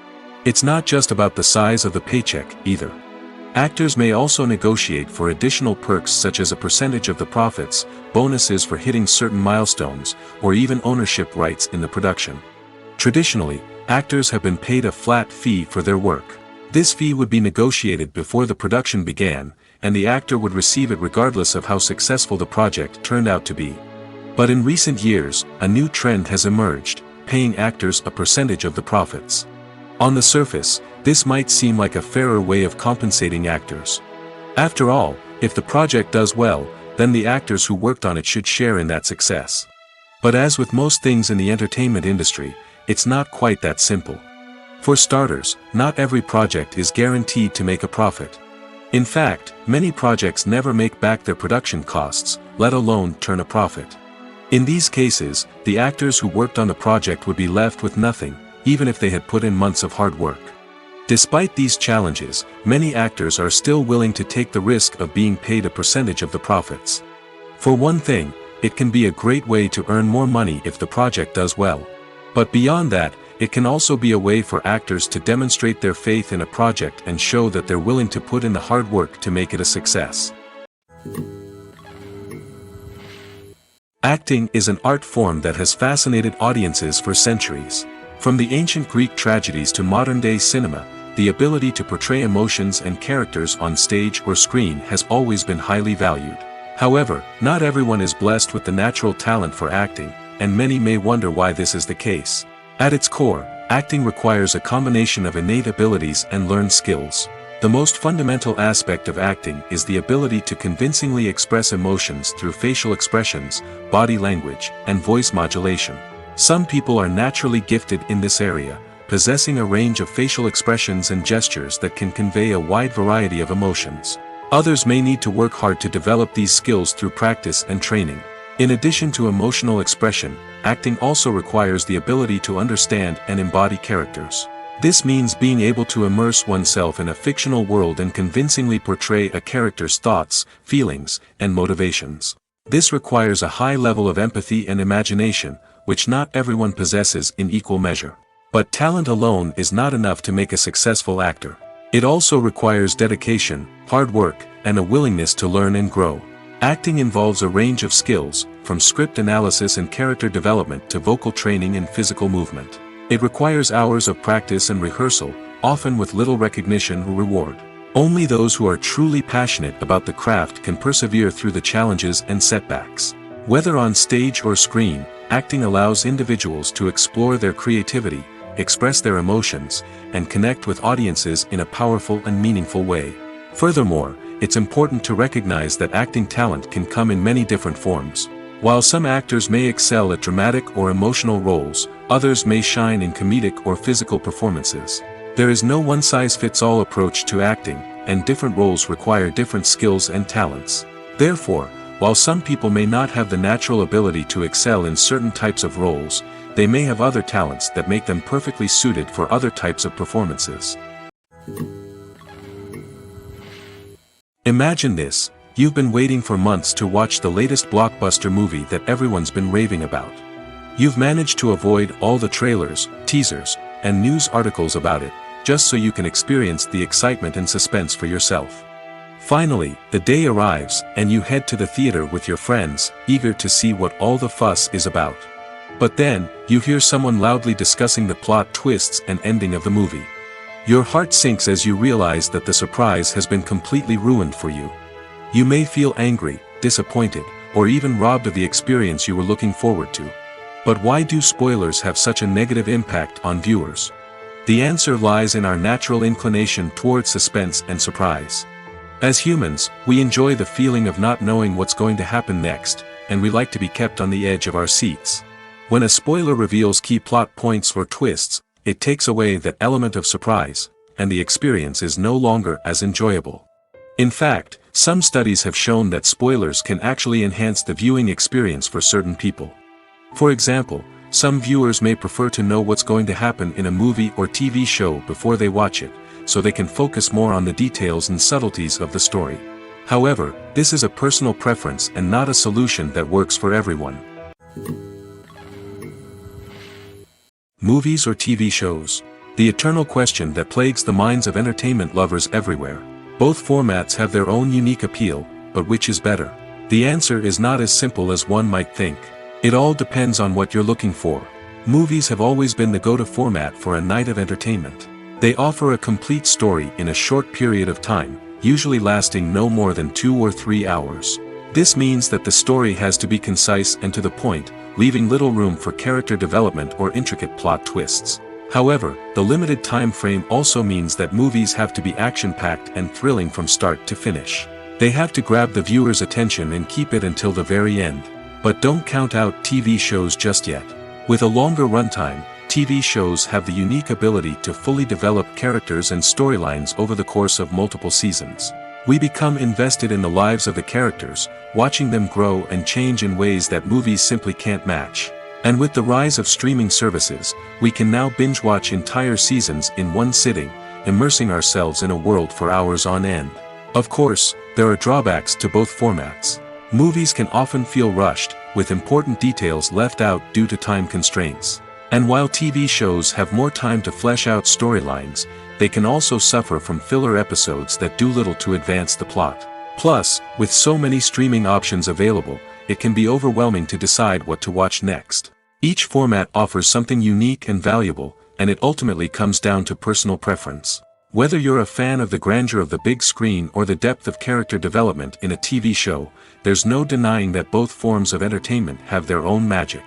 A: It's not just about the size of the paycheck, either. Actors may also negotiate for additional perks such as a percentage of the profits, bonuses for hitting certain milestones, or even ownership rights in the production. Traditionally, actors have been paid a flat fee for their work. This fee would be negotiated before the production began, and the actor would receive it regardless of how successful the project turned out to be. But in recent years, a new trend has emerged, paying actors a percentage of the profits. On the surface, this might seem like a fairer way of compensating actors. After all, if the project does well, then the actors who worked on it should share in that success. But as with most things in the entertainment industry, it's not quite that simple. For starters, not every project is guaranteed to make a profit. In fact, many projects never make back their production costs, let alone turn a profit. In these cases, the actors who worked on the project would be left with nothing, even if they had put in months of hard work. Despite these challenges, many actors are still willing to take the risk of being paid a percentage of the profits. For one thing, it can be a great way to earn more money if the project does well. But beyond that, it can also be a way for actors to demonstrate their faith in a project and show that they're willing to put in the hard work to make it a success. Acting is an art form that has fascinated audiences for centuries. From the ancient Greek tragedies to modern-day cinema, the ability to portray emotions and characters on stage or screen has always been highly valued. However, not everyone is blessed with the natural talent for acting, and many may wonder why this is the case. At its core, acting requires a combination of innate abilities and learned skills. The most fundamental aspect of acting is the ability to convincingly express emotions through facial expressions, body language, and voice modulation. Some people are naturally gifted in this area, possessing a range of facial expressions and gestures that can convey a wide variety of emotions. Others may need to work hard to develop these skills through practice and training. In addition to emotional expression, acting also requires the ability to understand and embody characters. This means being able to immerse oneself in a fictional world and convincingly portray a character's thoughts, feelings, and motivations. This requires a high level of empathy and imagination, which not everyone possesses in equal measure. But talent alone is not enough to make a successful actor. It also requires dedication, hard work, and a willingness to learn and grow. Acting involves a range of skills, from script analysis and character development to vocal training and physical movement. It requires hours of practice and rehearsal, often with little recognition or reward. Only those who are truly passionate about the craft can persevere through the challenges and setbacks. Whether on stage or screen, acting allows individuals to explore their creativity, express their emotions, and connect with audiences in a powerful and meaningful way. Furthermore, it's important to recognize that acting talent can come in many different forms. While some actors may excel at dramatic or emotional roles, others may shine in comedic or physical performances. There is no one-size-fits-all approach to acting, and different roles require different skills and talents. Therefore, while some people may not have the natural ability to excel in certain types of roles, they may have other talents that make them perfectly suited for other types of performances. Imagine this: you've been waiting for months to watch the latest blockbuster movie that everyone's been raving about. You've managed to avoid all the trailers, teasers, and news articles about it, just so you can experience the excitement and suspense for yourself. Finally, the day arrives, and you head to the theater with your friends, eager to see what all the fuss is about. But then, you hear someone loudly discussing the plot twists and ending of the movie. Your heart sinks as you realize that the surprise has been completely ruined for you. You may feel angry, disappointed, or even robbed of the experience you were looking forward to. But why do spoilers have such a negative impact on viewers? The answer lies in our natural inclination towards suspense and surprise. As humans, we enjoy the feeling of not knowing what's going to happen next, and we like to be kept on the edge of our seats. When a spoiler reveals key plot points or twists, it takes away that element of surprise, and the experience is no longer as enjoyable. In fact, some studies have shown that spoilers can actually enhance the viewing experience for certain people. For example, some viewers may prefer to know what's going to happen in a movie or TV show before they watch it, so they can focus more on the details and subtleties of the story. However, this is a personal preference and not a solution that works for everyone. Movies or TV shows? The eternal question that plagues the minds of entertainment lovers everywhere. Both formats have their own unique appeal, but which is better? The answer is not as simple as one might think. It all depends on what you're looking for. Movies have always been the go-to format for a night of entertainment. They offer a complete story in a short period of time, usually lasting no more than 2 or 3 hours. This means that the story has to be concise and to the point, leaving little room for character development or intricate plot twists. However, the limited time frame also means that movies have to be action-packed and thrilling from start to finish. They have to grab the viewer's attention and keep it until the very end. But don't count out TV shows just yet. With a longer runtime, TV shows have the unique ability to fully develop characters and storylines over the course of multiple seasons. We become invested in the lives of the characters, watching them grow and change in ways that movies simply can't match. And with the rise of streaming services, we can now binge-watch entire seasons in one sitting, immersing ourselves in a world for hours on end. Of course, there are drawbacks to both formats. Movies can often feel rushed, with important details left out due to time constraints. And while TV shows have more time to flesh out storylines, they can also suffer from filler episodes that do little to advance the plot. Plus, with so many streaming options available, it can be overwhelming to decide what to watch next. Each format offers something unique and valuable, and it ultimately comes down to personal preference. Whether you're a fan of the grandeur of the big screen or the depth of character development in a TV show, there's no denying that both forms of entertainment have their own magic.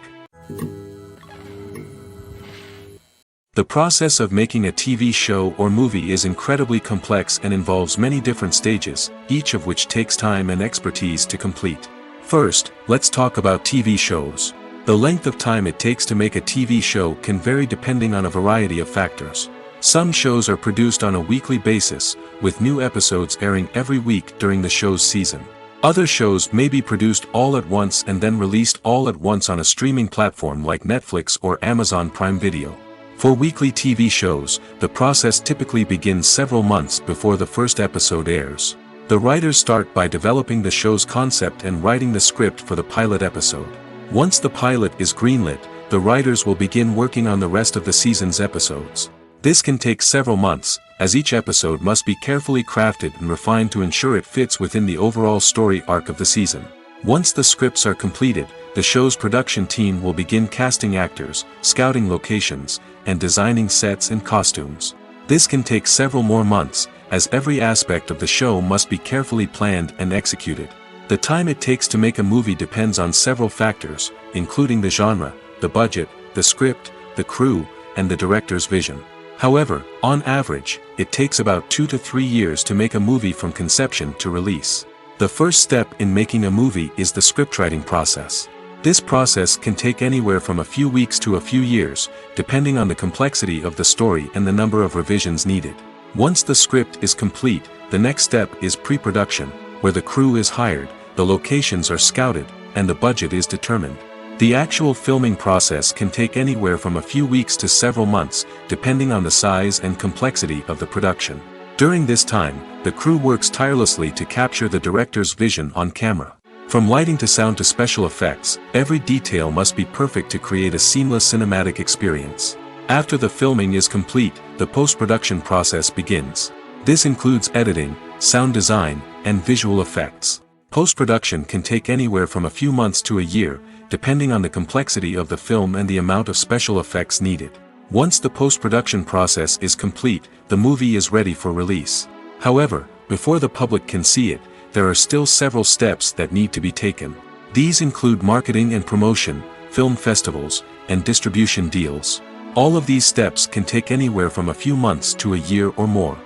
A: The process of making a TV show or movie is incredibly complex and involves many different stages, each of which takes time and expertise to complete. First, let's talk about TV shows. The length of time it takes to make a TV show can vary depending on a variety of factors. Some shows are produced on a weekly basis, with new episodes airing every week during the show's season. Other shows may be produced all at once and then released all at once on a streaming platform like Netflix or Amazon Prime Video. For weekly TV shows, the process typically begins several months before the first episode airs. The writers start by developing the show's concept and writing the script for the pilot episode. Once the pilot is greenlit, the writers will begin working on the rest of the season's episodes. This can take several months, as each episode must be carefully crafted and refined to ensure it fits within the overall story arc of the season. Once the scripts are completed, the show's production team will begin casting actors, scouting locations, and designing sets and costumes. This can take several more months, as every aspect of the show must be carefully planned and executed. The time it takes to make a movie depends on several factors, including the genre, the budget, the script, the crew, and the director's vision. However, on average, it takes about 2 to 3 years to make a movie from conception to release. The first step in making a movie is the scriptwriting process. This process can take anywhere from a few weeks to a few years, depending on the complexity of the story and the number of revisions needed. Once the script is complete, the next step is pre-production, where the crew is hired, the locations are scouted, and the budget is determined. The actual filming process can take anywhere from a few weeks to several months, depending on the size and complexity of the production. During this time, the crew works tirelessly to capture the director's vision on camera. From lighting to sound to special effects, every detail must be perfect to create a seamless cinematic experience. After the filming is complete, the post-production process begins. This includes editing, sound design, and visual effects. Post-production can take anywhere from a few months to a year, depending on the complexity of the film and the amount of special effects needed. Once the post-production process is complete, the movie is ready for release. However, before the public can see it, there are still several steps that need to be taken. These include marketing and promotion, film festivals, and distribution deals. All of these steps can take anywhere from a few months to a year or more.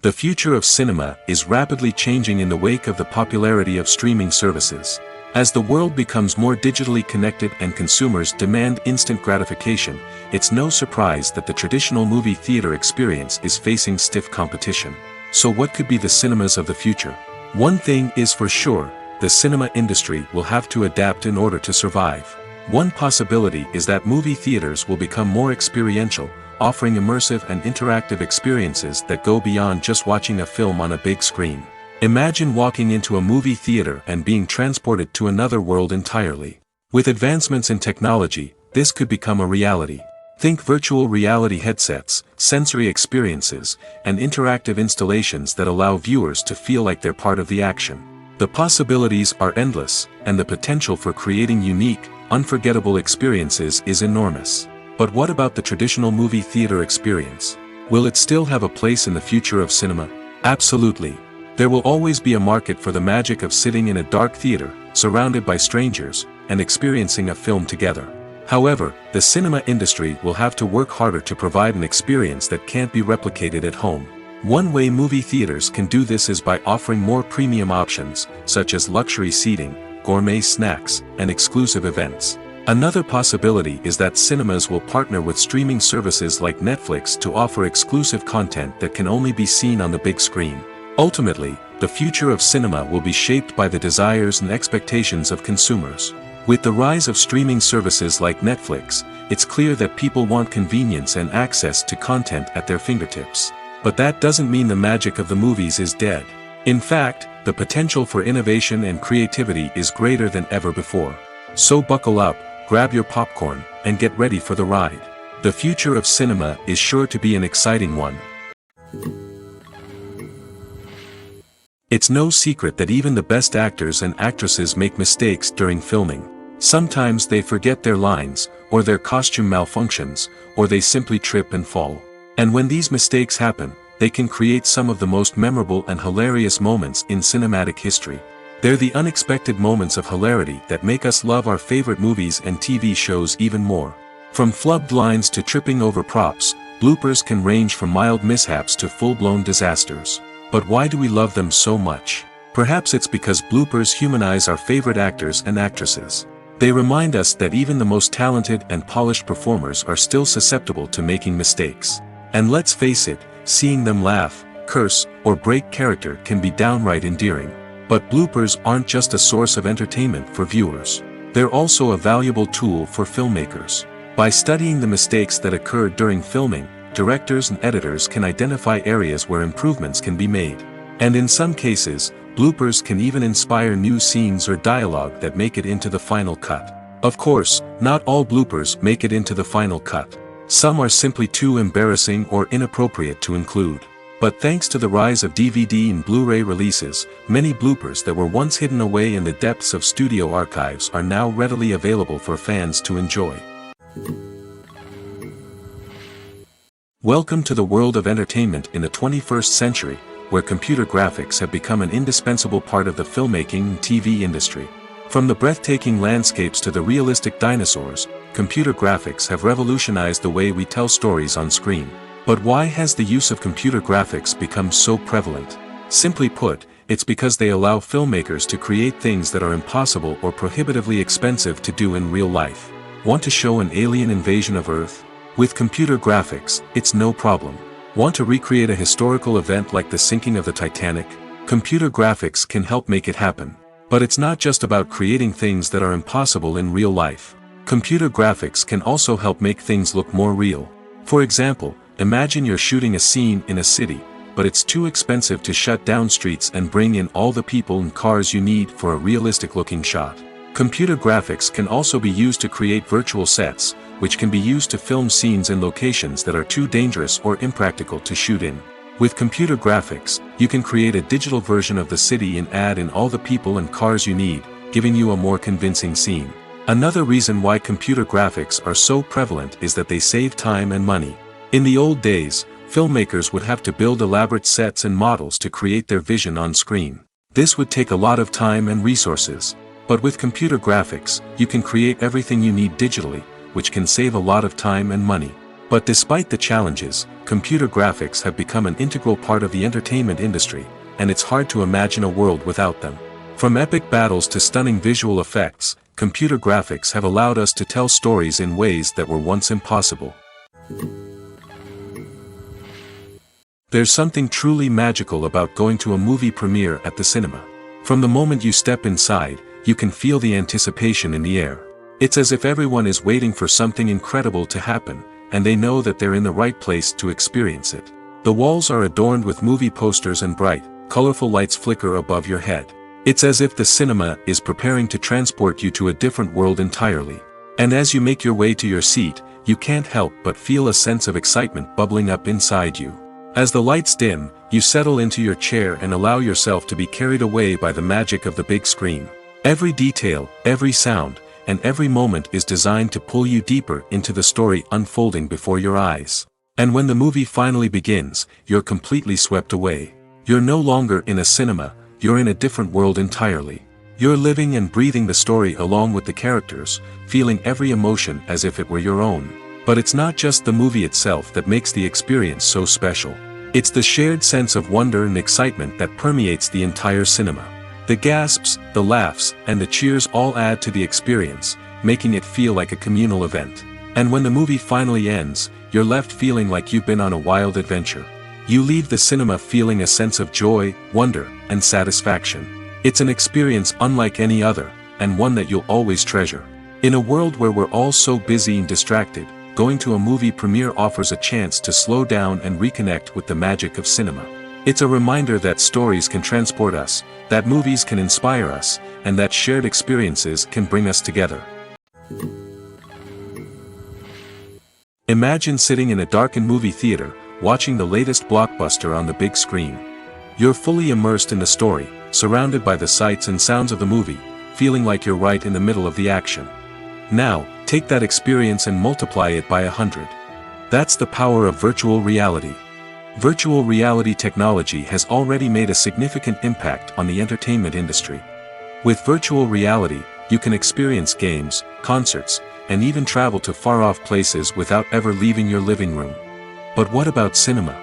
A: The future of cinema is rapidly changing in the wake of the popularity of streaming services. As the world becomes more digitally connected and consumers demand instant gratification, it's no surprise that the traditional movie theater experience is facing stiff competition. So what could be the cinemas of the future? One thing is for sure, the cinema industry will have to adapt in order to survive. One possibility is that movie theaters will become more experiential, offering immersive and interactive experiences that go beyond just watching a film on a big screen. Imagine walking into a movie theater and being transported to another world entirely. With advancements in technology, this could become a reality. Think virtual reality headsets, sensory experiences, and interactive installations that allow viewers to feel like they're part of the action. The possibilities are endless, and the potential for creating unique, unforgettable experiences is enormous. But what about the traditional movie theater experience? Will it still have a place in the future of cinema? Absolutely. There will always be a market for the magic of sitting in a dark theater, surrounded by strangers, and experiencing a film together. However, the cinema industry will have to work harder to provide an experience that can't be replicated at home. One way movie theaters can do this is by offering more premium options, such as luxury seating, gourmet snacks, and exclusive events. Another possibility is that cinemas will partner with streaming services like Netflix to offer exclusive content that can only be seen on the big screen. Ultimately, the future of cinema will be shaped by the desires and expectations of consumers. With the rise of streaming services like Netflix, it's clear that people want convenience and access to content at their fingertips. But that doesn't mean the magic of the movies is dead. In fact, the potential for innovation and creativity is greater than ever before. So buckle up, grab your popcorn, and get ready for the ride. The future of cinema is sure to be an exciting one. It's no secret that even the best actors and actresses make mistakes during filming. Sometimes they forget their lines, or their costume malfunctions, or they simply trip and fall. And when these mistakes happen, they can create some of the most memorable and hilarious moments in cinematic history. They're the unexpected moments of hilarity that make us love our favorite movies and TV shows even more. From flubbed lines to tripping over props, bloopers can range from mild mishaps to full-blown disasters. But why do we love them so much? Perhaps it's because bloopers humanize our favorite actors and actresses. They remind us that even the most talented and polished performers are still susceptible to making mistakes. And let's face it, seeing them laugh, curse, or break character can be downright endearing. But bloopers aren't just a source of entertainment for viewers. They're also a valuable tool for filmmakers. By studying the mistakes that occurred during filming, directors and editors can identify areas where improvements can be made. And in some cases, bloopers can even inspire new scenes or dialogue that make it into the final cut. Of course, not all bloopers make it into the final cut. Some are simply too embarrassing or inappropriate to include. But thanks to the rise of DVD and Blu-ray releases, many bloopers that were once hidden away in the depths of studio archives are now readily available for fans to enjoy. Welcome to the world of entertainment in the 21st century, where computer graphics have become an indispensable part of the filmmaking and TV industry. From the breathtaking landscapes to the realistic dinosaurs, computer graphics have revolutionized the way we tell stories on screen. But why has the use of computer graphics become so prevalent? Simply put, it's because they allow filmmakers to create things that are impossible or prohibitively expensive to do in real life. Want to show an alien invasion of Earth? With computer graphics, it's no problem. Want to recreate a historical event like the sinking of the Titanic? Computer graphics can help make it happen. But it's not just about creating things that are impossible in real life. Computer graphics can also help make things look more real. For example, imagine you're shooting a scene in a city, but it's too expensive to shut down streets and bring in all the people and cars you need for a realistic-looking shot. Computer graphics can also be used to create virtual sets, which can be used to film scenes in locations that are too dangerous or impractical to shoot in. With computer graphics, you can create a digital version of the city and add in all the people and cars you need, giving you a more convincing scene. Another reason why computer graphics are so prevalent is that they save time and money. In the old days, filmmakers would have to build elaborate sets and models to create their vision on screen. This would take a lot of time and resources. But with computer graphics, you can create everything you need digitally, which can save a lot of time and money. But despite the challenges, computer graphics have become an integral part of the entertainment industry, and it's hard to imagine a world without them. From epic battles to stunning visual effects, computer graphics have allowed us to tell stories in ways that were once impossible. There's something truly magical about going to a movie premiere at the cinema. From the moment you step inside, you can feel the anticipation in the air. It's as if everyone is waiting for something incredible to happen, and they know that they're in the right place to experience it. The walls are adorned with movie posters and bright, colorful lights flicker above your head. It's as if the cinema is preparing to transport you to a different world entirely. And as you make your way to your seat, you can't help but feel a sense of excitement bubbling up inside you. As the lights dim, you settle into your chair and allow yourself to be carried away by the magic of the big screen. Every detail, every sound, and every moment is designed to pull you deeper into the story unfolding before your eyes. And when the movie finally begins, you're completely swept away. You're no longer in a cinema, you're in a different world entirely. You're living and breathing the story along with the characters, feeling every emotion as if it were your own. But it's not just the movie itself that makes the experience so special. It's the shared sense of wonder and excitement that permeates the entire cinema. The gasps, the laughs, and the cheers all add to the experience, making it feel like a communal event. And when the movie finally ends, you're left feeling like you've been on a wild adventure. You leave the cinema feeling a sense of joy, wonder, and satisfaction. It's an experience unlike any other, and one that you'll always treasure. In a world where we're all so busy and distracted, going to a movie premiere offers a chance to slow down and reconnect with the magic of cinema. It's a reminder that stories can transport us, that movies can inspire us, and that shared experiences can bring us together. Imagine sitting in a darkened movie theater, watching the latest blockbuster on the big screen. You're fully immersed in the story, surrounded by the sights and sounds of the movie, feeling like you're right in the middle of the action. Now, take that experience and multiply it by 100. That's the power of virtual reality. Virtual reality technology has already made a significant impact on the entertainment industry. With virtual reality, you can experience games, concerts, and even travel to far-off places without ever leaving your living room. But what about cinema?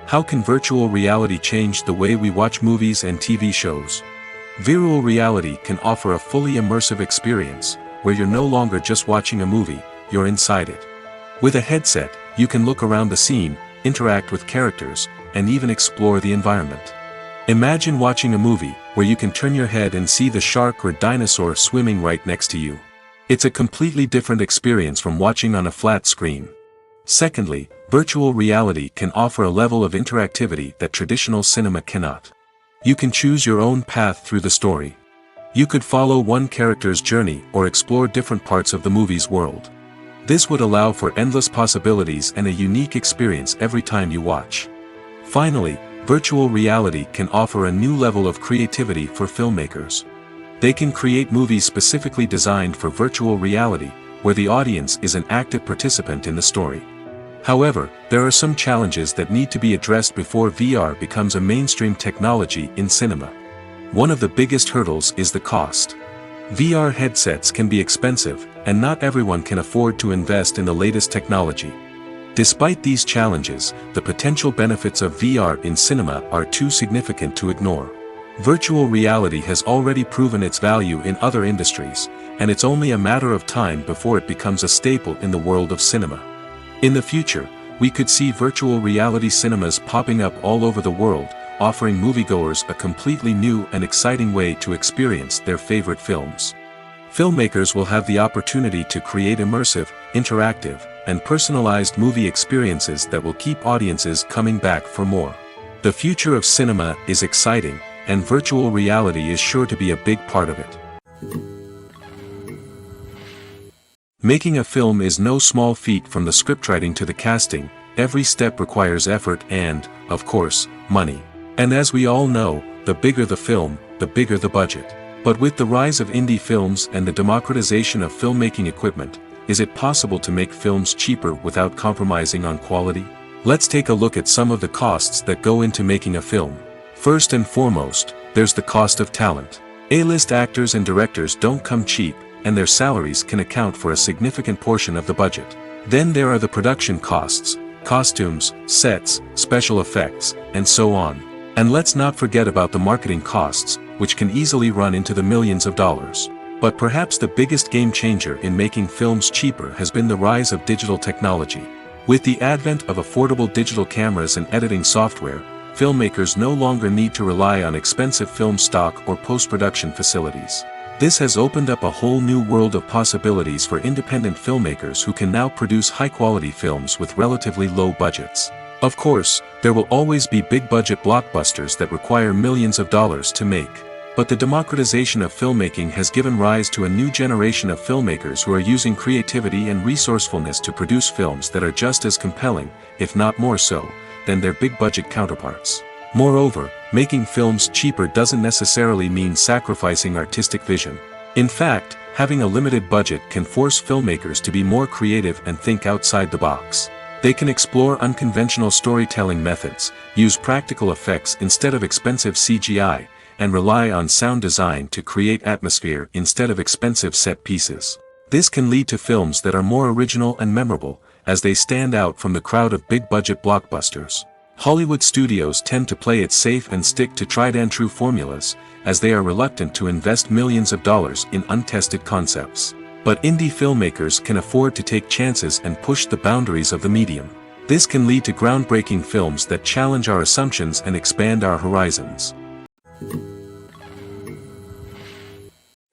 A: How can virtual reality change the way we watch movies and TV shows? Virtual reality can offer a fully immersive experience, where you're no longer just watching a movie, you're inside it. With a headset, you can look around the scene, interact with characters, and even explore the environment. Imagine watching a movie, where you can turn your head and see the shark or dinosaur swimming right next to you. It's a completely different experience from watching on a flat screen. Secondly, virtual reality can offer a level of interactivity that traditional cinema cannot. You can choose your own path through the story. You could follow one character's journey or explore different parts of the movie's world. This would allow for endless possibilities and a unique experience every time you watch. Finally, virtual reality can offer a new level of creativity for filmmakers. They can create movies specifically designed for virtual reality, where the audience is an active participant in the story. However, there are some challenges that need to be addressed before VR becomes a mainstream technology in cinema. One of the biggest hurdles is the cost. VR headsets can be expensive, and not everyone can afford to invest in the latest technology. Despite these challenges, the potential benefits of VR in cinema are too significant to ignore. Virtual reality has already proven its value in other industries, and it's only a matter of time before it becomes a staple in the world of cinema. In the future, we could see virtual reality cinemas popping up all over the world, offering moviegoers a completely new and exciting way to experience their favorite films. Filmmakers will have the opportunity to create immersive, interactive, and personalized movie experiences that will keep audiences coming back for more. The future of cinema is exciting, and virtual reality is sure to be a big part of it. Making a film is no small feat. From the scriptwriting to the casting, every step requires effort and, of course, money. And as we all know, the bigger the film, the bigger the budget. But with the rise of indie films and the democratization of filmmaking equipment, is it possible to make films cheaper without compromising on quality? Let's take a look at some of the costs that go into making a film. First and foremost, there's the cost of talent. A-list actors and directors don't come cheap, and their salaries can account for a significant portion of the budget. Then there are the production costs, costumes, sets, special effects, and so on. And let's not forget about the marketing costs, which can easily run into the millions of dollars. But perhaps the biggest game changer in making films cheaper has been the rise of digital technology. With the advent of affordable digital cameras and editing software, filmmakers no longer need to rely on expensive film stock or post-production facilities. This has opened up a whole new world of possibilities for independent filmmakers who can now produce high-quality films with relatively low budgets. Of course, there will always be big-budget blockbusters that require millions of dollars to make. But the democratization of filmmaking has given rise to a new generation of filmmakers who are using creativity and resourcefulness to produce films that are just as compelling, if not more so, than their big-budget counterparts. Moreover, making films cheaper doesn't necessarily mean sacrificing artistic vision. In fact, having a limited budget can force filmmakers to be more creative and think outside the box. They can explore unconventional storytelling methods, use practical effects instead of expensive CGI, and rely on sound design to create atmosphere instead of expensive set pieces. This can lead to films that are more original and memorable, as they stand out from the crowd of big-budget blockbusters. Hollywood studios tend to play it safe and stick to tried-and-true formulas, as they are reluctant to invest millions of dollars in untested concepts. But indie filmmakers can afford to take chances and push the boundaries of the medium. This can lead to groundbreaking films that challenge our assumptions and expand our horizons.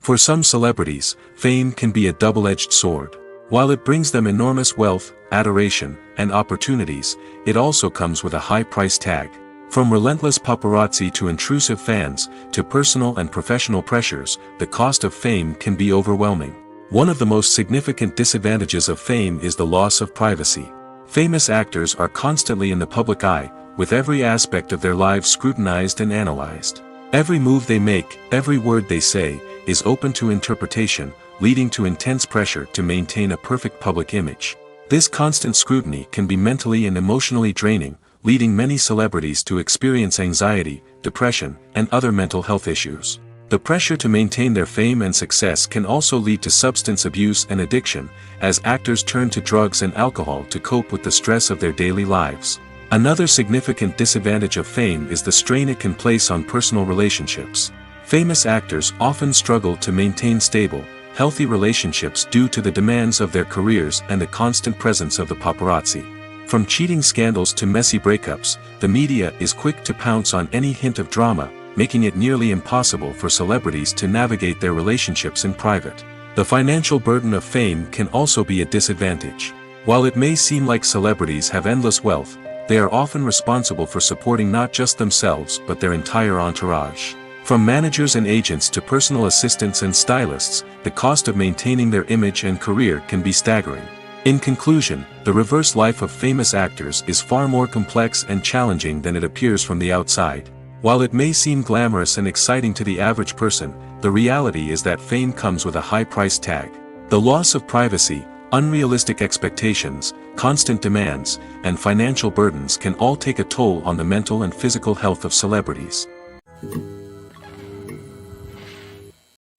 A: For some celebrities, fame can be a double-edged sword. While it brings them enormous wealth, adoration, and opportunities, it also comes with a high price tag. From relentless paparazzi to intrusive fans, to personal and professional pressures, the cost of fame can be overwhelming. One of the most significant disadvantages of fame is the loss of privacy. Famous actors are constantly in the public eye, with every aspect of their lives scrutinized and analyzed. Every move they make, every word they say, is open to interpretation, leading to intense pressure to maintain a perfect public image. This constant scrutiny can be mentally and emotionally draining, leading many celebrities to experience anxiety, depression, and other mental health issues. The pressure to maintain their fame and success can also lead to substance abuse and addiction, as actors turn to drugs and alcohol to cope with the stress of their daily lives. Another significant disadvantage of fame is the strain it can place on personal relationships. Famous actors often struggle to maintain stable, healthy relationships due to the demands of their careers and the constant presence of the paparazzi. From cheating scandals to messy breakups, the media is quick to pounce on any hint of drama, making it nearly impossible for celebrities to navigate their relationships in private. The financial burden of fame can also be a disadvantage. While it may seem like celebrities have endless wealth, they are often responsible for supporting not just themselves but their entire entourage. From managers and agents to personal assistants and stylists, the cost of maintaining their image and career can be staggering. In conclusion, the reverse life of famous actors is far more complex and challenging than it appears from the outside. While it may seem glamorous and exciting to the average person, the reality is that fame comes with a high price tag. The loss of privacy, unrealistic expectations, constant demands, and financial burdens can all take a toll on the mental and physical health of celebrities.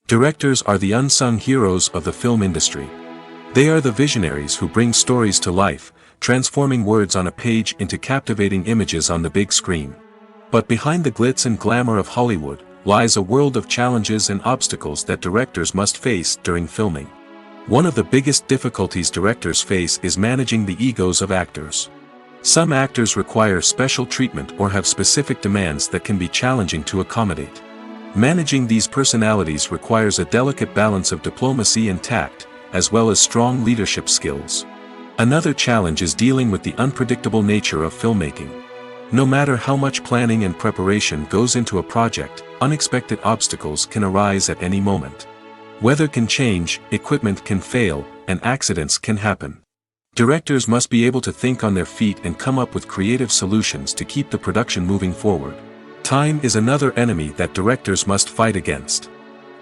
A: Directors are the unsung heroes of the film industry. They are the visionaries who bring stories to life, transforming words on a page into captivating images on the big screen. But behind the glitz and glamour of Hollywood lies a world of challenges and obstacles that directors must face during filming. One of the biggest difficulties directors face is managing the egos of actors. Some actors require special treatment or have specific demands that can be challenging to accommodate. Managing these personalities requires a delicate balance of diplomacy and tact, as well as strong leadership skills. Another challenge is dealing with the unpredictable nature of filmmaking. No matter how much planning and preparation goes into a project, unexpected obstacles can arise at any moment. Weather can change, equipment can fail, and accidents can happen. Directors must be able to think on their feet and come up with creative solutions to keep the production moving forward. Time is another enemy that directors must fight against.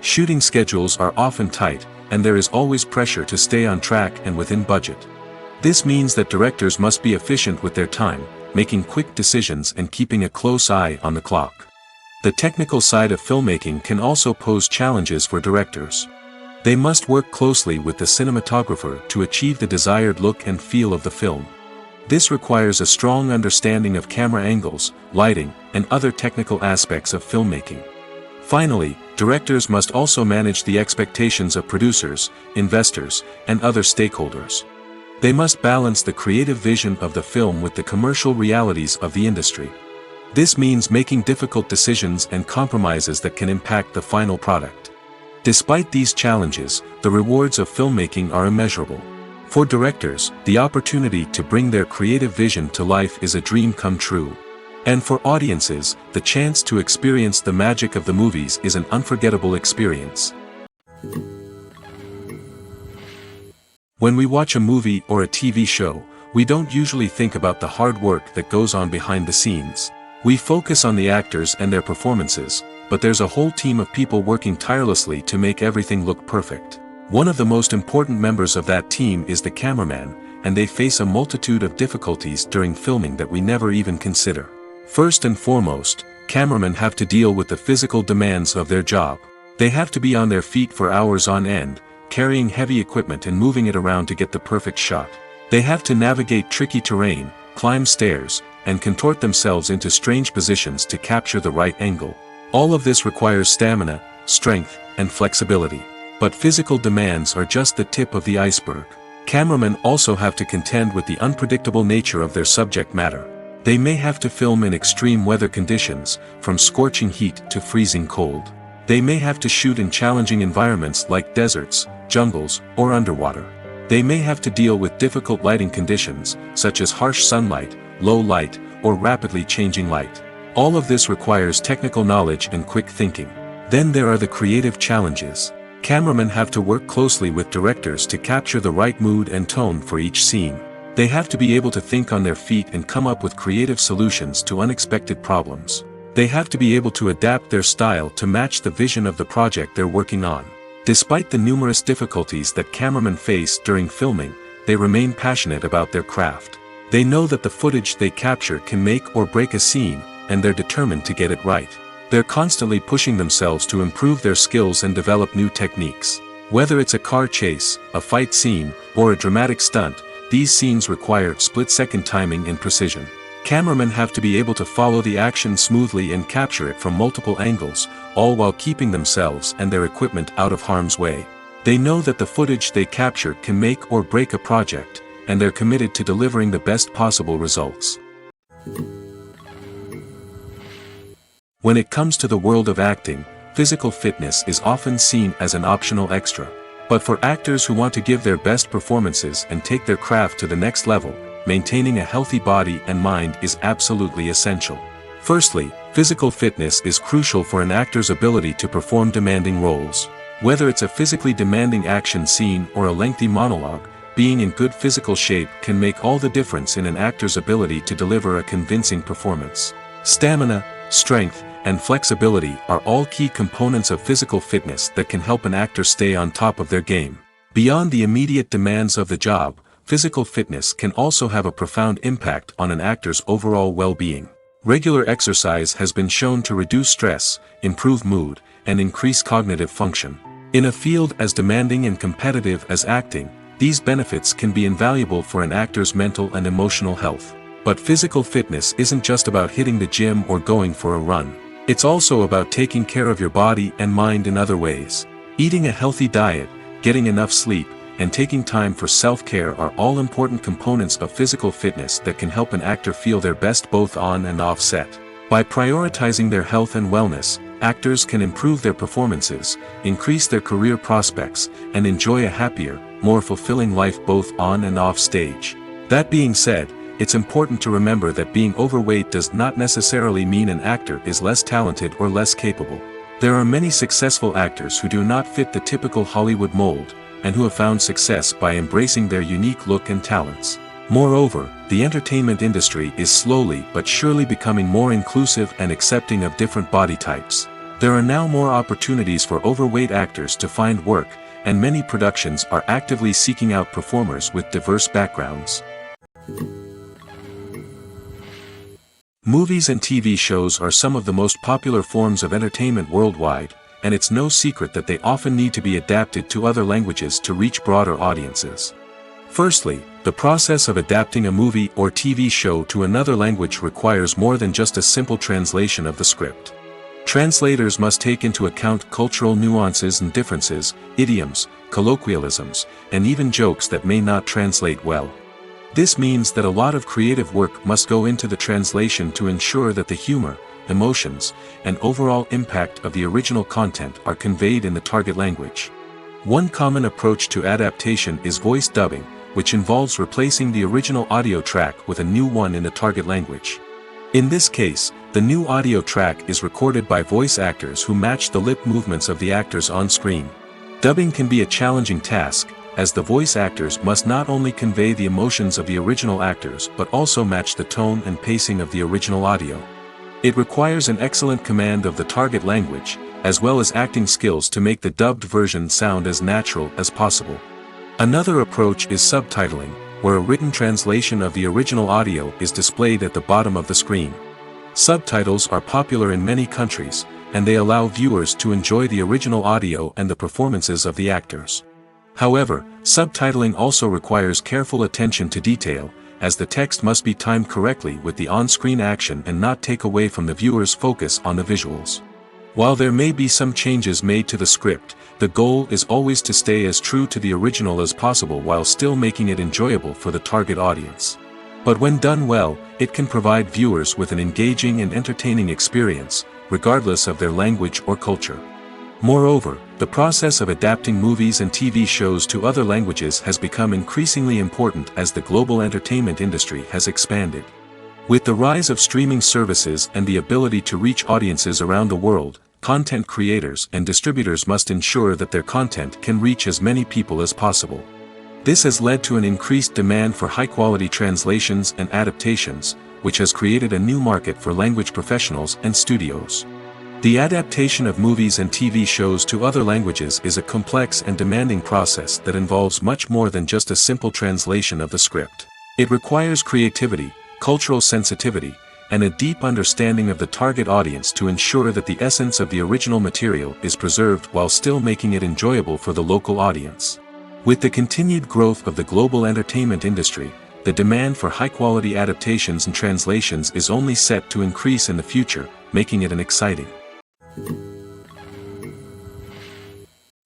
A: Shooting schedules are often tight, and there is always pressure to stay on track and within budget. This means that directors must be efficient with their time, making quick decisions and keeping a close eye on the clock. The technical side of filmmaking can also pose challenges for directors. They must work closely with the cinematographer to achieve the desired look and feel of the film. This requires a strong understanding of camera angles, lighting, and other technical aspects of filmmaking. Finally, directors must also manage the expectations of producers, investors, and other stakeholders. They must balance the creative vision of the film with the commercial realities of the industry. This means making difficult decisions and compromises that can impact the final product. Despite these challenges, the rewards of filmmaking are immeasurable. For directors, the opportunity to bring their creative vision to life is a dream come true. And for audiences, the chance to experience the magic of the movies is an unforgettable experience. When we watch a movie or a TV show, we don't usually think about the hard work that goes on behind the scenes. We focus on the actors and their performances, but there's a whole team of people working tirelessly to make everything look perfect. One of the most important members of that team is the cameraman, and they face a multitude of difficulties during filming that we never even consider. First and foremost, cameramen have to deal with the physical demands of their job. They have to be on their feet for hours on end, carrying heavy equipment and moving it around to get the perfect shot. They have to navigate tricky terrain, climb stairs, and contort themselves into strange positions to capture the right angle. All of this requires stamina, strength, and flexibility. But physical demands are just the tip of the iceberg. Cameramen also have to contend with the unpredictable nature of their subject matter. They may have to film in extreme weather conditions, from scorching heat to freezing cold. They may have to shoot in challenging environments like deserts, jungles, or underwater. They may have to deal with difficult lighting conditions, such as harsh sunlight, low light, or rapidly changing light. All of this requires technical knowledge and quick thinking. Then there are the creative challenges. Cameramen have to work closely with directors to capture the right mood and tone for each scene. They have to be able to think on their feet and come up with creative solutions to unexpected problems. They have to be able to adapt their style to match the vision of the project they're working on. Despite the numerous difficulties that cameramen face during filming, they remain passionate about their craft. They know that the footage they capture can make or break a scene, and they're determined to get it right. They're constantly pushing themselves to improve their skills and develop new techniques. Whether it's a car chase, a fight scene, or a dramatic stunt, these scenes require split-second timing and precision. Cameramen have to be able to follow the action smoothly and capture it from multiple angles, all while keeping themselves and their equipment out of harm's way. They know that the footage they capture can make or break a project, and they're committed to delivering the best possible results. When it comes to the world of acting, physical fitness is often seen as an optional extra. But for actors who want to give their best performances and take their craft to the next level, maintaining a healthy body and mind is absolutely essential. Firstly, physical fitness is crucial for an actor's ability to perform demanding roles. Whether it's a physically demanding action scene or a lengthy monologue, being in good physical shape can make all the difference in an actor's ability to deliver a convincing performance. Stamina, strength, and flexibility are all key components of physical fitness that can help an actor stay on top of their game. Beyond the immediate demands of the job, physical fitness can also have a profound impact on an actor's overall well-being. Regular exercise has been shown to reduce stress, improve mood, and increase cognitive function. In a field as demanding and competitive as acting, these benefits can be invaluable for an actor's mental and emotional health. But physical fitness isn't just about hitting the gym or going for a run. It's also about taking care of your body and mind in other ways. Eating a healthy diet, getting enough sleep, and taking time for self-care are all important components of physical fitness that can help an actor feel their best both on and off set. By prioritizing their health and wellness, actors can improve their performances, increase their career prospects, and enjoy a happier, more fulfilling life both on and off stage. That being said, it's important to remember that being overweight does not necessarily mean an actor is less talented or less capable. There are many successful actors who do not fit the typical Hollywood mold, and who have found success by embracing their unique look and talents. Moreover, the entertainment industry is slowly but surely becoming more inclusive and accepting of different body types. There are now more opportunities for overweight actors to find work, and many productions are actively seeking out performers with diverse backgrounds. Movies and TV shows are some of the most popular forms of entertainment worldwide, and it's no secret that they often need to be adapted to other languages to reach broader audiences. Firstly, the process of adapting a movie or TV show to another language requires more than just a simple translation of the script. Translators must take into account cultural nuances and differences, idioms, colloquialisms, and even jokes that may not translate well. This means that a lot of creative work must go into the translation to ensure that the humor, emotions, and overall impact of the original content are conveyed in the target language. One common approach to adaptation is voice dubbing, which involves replacing the original audio track with a new one in the target language. In this case, the new audio track is recorded by voice actors who match the lip movements of the actors on screen. Dubbing can be a challenging task, as the voice actors must not only convey the emotions of the original actors but also match the tone and pacing of the original audio. It requires an excellent command of the target language, as well as acting skills to make the dubbed version sound as natural as possible. Another approach is subtitling, where a written translation of the original audio is displayed at the bottom of the screen. Subtitles are popular in many countries, and they allow viewers to enjoy the original audio and the performances of the actors. However, subtitling also requires careful attention to detail, as the text must be timed correctly with the on-screen action and not take away from the viewer's focus on the visuals. While there may be some changes made to the script, the goal is always to stay as true to the original as possible while still making it enjoyable for the target audience. But when done well, it can provide viewers with an engaging and entertaining experience, regardless of their language or culture. Moreover, the process of adapting movies and TV shows to other languages has become increasingly important as the global entertainment industry has expanded. With the rise of streaming services and the ability to reach audiences around the world, content creators and distributors must ensure that their content can reach as many people as possible. This has led to an increased demand for high-quality translations and adaptations, which has created a new market for language professionals and studios. The adaptation of movies and TV shows to other languages is a complex and demanding process that involves much more than just a simple translation of the script. It requires creativity, cultural sensitivity, and a deep understanding of the target audience to ensure that the essence of the original material is preserved while still making it enjoyable for the local audience. With the continued growth of the global entertainment industry, the demand for high-quality adaptations and translations is only set to increase in the future, making it an exciting.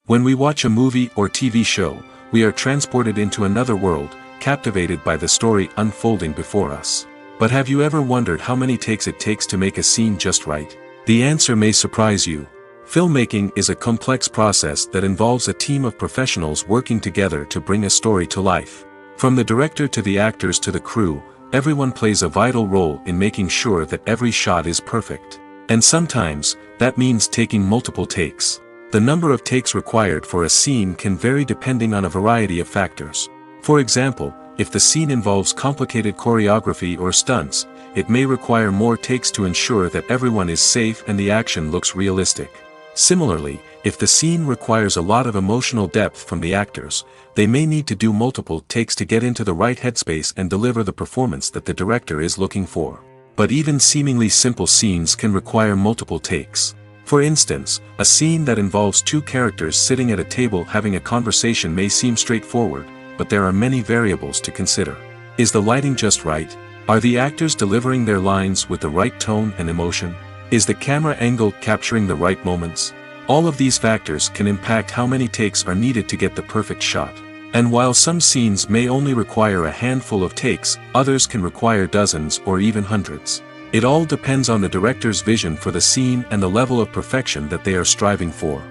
A: When we watch a movie or TV show, we are transported into another world, captivated by the story unfolding before us. But have you ever wondered how many takes it takes to make a scene just right? The answer may surprise you. Filmmaking is a complex process that involves a team of professionals working together to bring a story to life. From the director to the actors to the crew, everyone plays a vital role in making sure that every shot is perfect. And sometimes, that means taking multiple takes. The number of takes required for a scene can vary depending on a variety of factors. For example, if the scene involves complicated choreography or stunts, it may require more takes to ensure that everyone is safe and the action looks realistic. Similarly, if the scene requires a lot of emotional depth from the actors, they may need to do multiple takes to get into the right headspace and deliver the performance that the director is looking for. But even seemingly simple scenes can require multiple takes. For instance, a scene that involves two characters sitting at a table having a conversation may seem straightforward, but there are many variables to consider. Is the lighting just right? Are the actors delivering their lines with the right tone and emotion? Is the camera angle capturing the right moments? All of these factors can impact how many takes are needed to get the perfect shot. And while some scenes may only require a handful of takes, others can require dozens or even hundreds. It all depends on the director's vision for the scene and the level of perfection that they are striving for.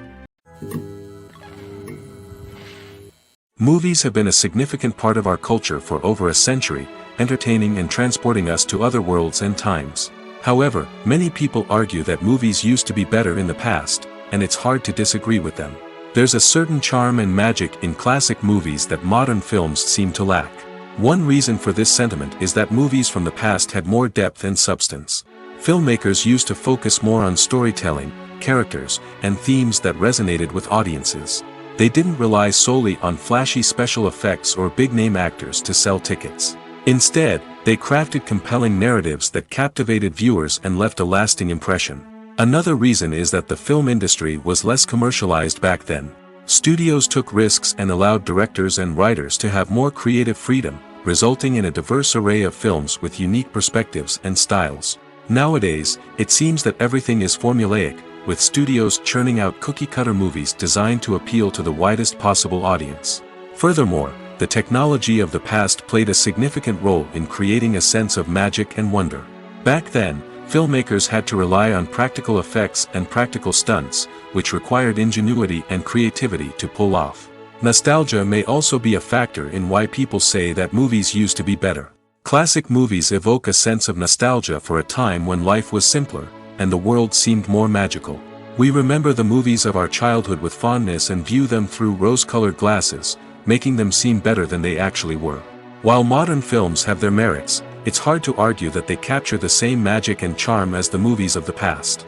A: Movies have been a significant part of our culture for over a century, entertaining and transporting us to other worlds and times. However, many people argue that movies used to be better in the past, and it's hard to disagree with them. There's a certain charm and magic in classic movies that modern films seem to lack. One reason for this sentiment is that movies from the past had more depth and substance. Filmmakers used to focus more on storytelling, characters, and themes that resonated with audiences. They didn't rely solely on flashy special effects or big-name actors to sell tickets. Instead, they crafted compelling narratives that captivated viewers and left a lasting impression. Another reason is that the film industry was less commercialized back then. Studios took risks and allowed directors and writers to have more creative freedom, resulting in a diverse array of films with unique perspectives and styles. Nowadays, it seems that everything is formulaic, with studios churning out cookie-cutter movies designed to appeal to the widest possible audience. Furthermore, the technology of the past played a significant role in creating a sense of magic and wonder. Back then, filmmakers had to rely on practical effects and practical stunts, which required ingenuity and creativity to pull off. Nostalgia may also be a factor in why people say that movies used to be better. Classic movies evoke a sense of nostalgia for a time when life was simpler, and the world seemed more magical. We remember the movies of our childhood with fondness and view them through rose-colored glasses, making them seem better than they actually were. While modern films have their merits, it's hard to argue that they capture the same magic and charm as the movies of the past.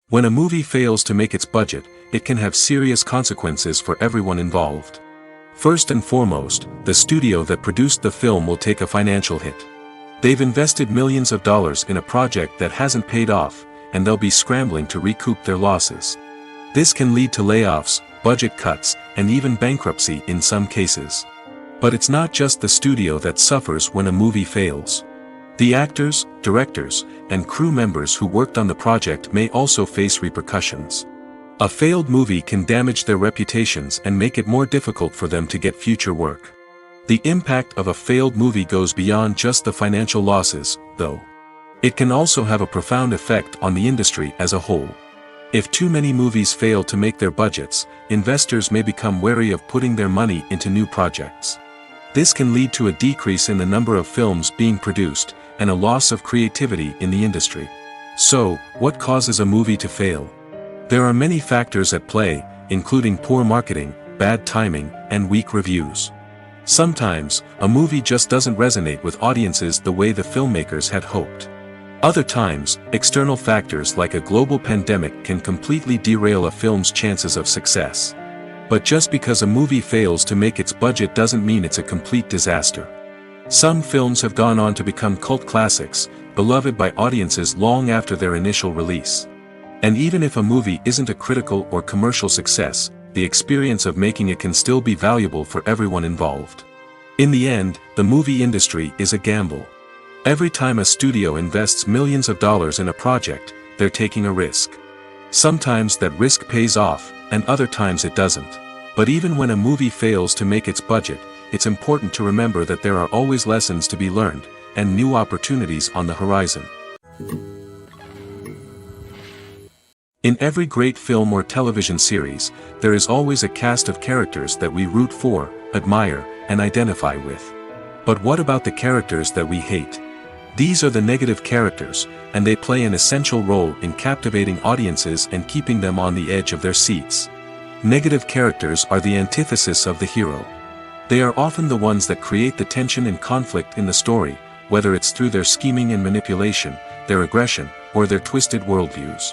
A: When a movie fails to make its budget, it can have serious consequences for everyone involved. First and foremost, the studio that produced the film will take a financial hit. They've invested millions of dollars in a project that hasn't paid off, and they'll be scrambling to recoup their losses. This can lead to layoffs, budget cuts, and even bankruptcy in some cases. But it's not just the studio that suffers when a movie fails. The actors, directors, and crew members who worked on the project may also face repercussions. A failed movie can damage their reputations and make it more difficult for them to get future work. The impact of a failed movie goes beyond just the financial losses, though. It can also have a profound effect on the industry as a whole. If too many movies fail to make their budgets, investors may become wary of putting their money into new projects. This can lead to a decrease in the number of films being produced, and a loss of creativity in the industry. So, what causes a movie to fail? There are many factors at play, including poor marketing, bad timing, and weak reviews. Sometimes, a movie just doesn't resonate with audiences the way the filmmakers had hoped. Other times, external factors like a global pandemic can completely derail a film's chances of success. But just because a movie fails to make its budget doesn't mean it's a complete disaster. Some films have gone on to become cult classics, beloved by audiences long after their initial release. And even if a movie isn't a critical or commercial success, the experience of making it can still be valuable for everyone involved. In the end, the movie industry is a gamble. Every time a studio invests millions of dollars in a project, they're taking a risk. Sometimes that risk pays off, and other times it doesn't. But even when a movie fails to make its budget, it's important to remember that there are always lessons to be learned, and new opportunities on the horizon. In every great film or television series, there is always a cast of characters that we root for, admire, and identify with. But what about the characters that we hate? These are the negative characters, and they play an essential role in captivating audiences and keeping them on the edge of their seats. Negative characters are the antithesis of the hero. They are often the ones that create the tension and conflict in the story, whether it's through their scheming and manipulation, their aggression, or their twisted worldviews.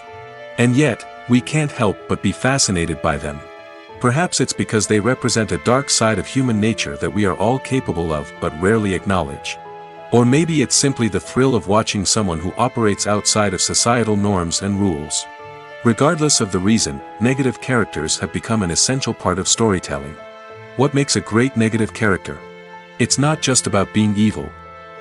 A: And yet, we can't help but be fascinated by them. Perhaps it's because they represent a dark side of human nature that we are all capable of but rarely acknowledge. Or maybe it's simply the thrill of watching someone who operates outside of societal norms and rules. Regardless of the reason, negative characters have become an essential part of storytelling. What makes a great negative character? It's not just about being evil.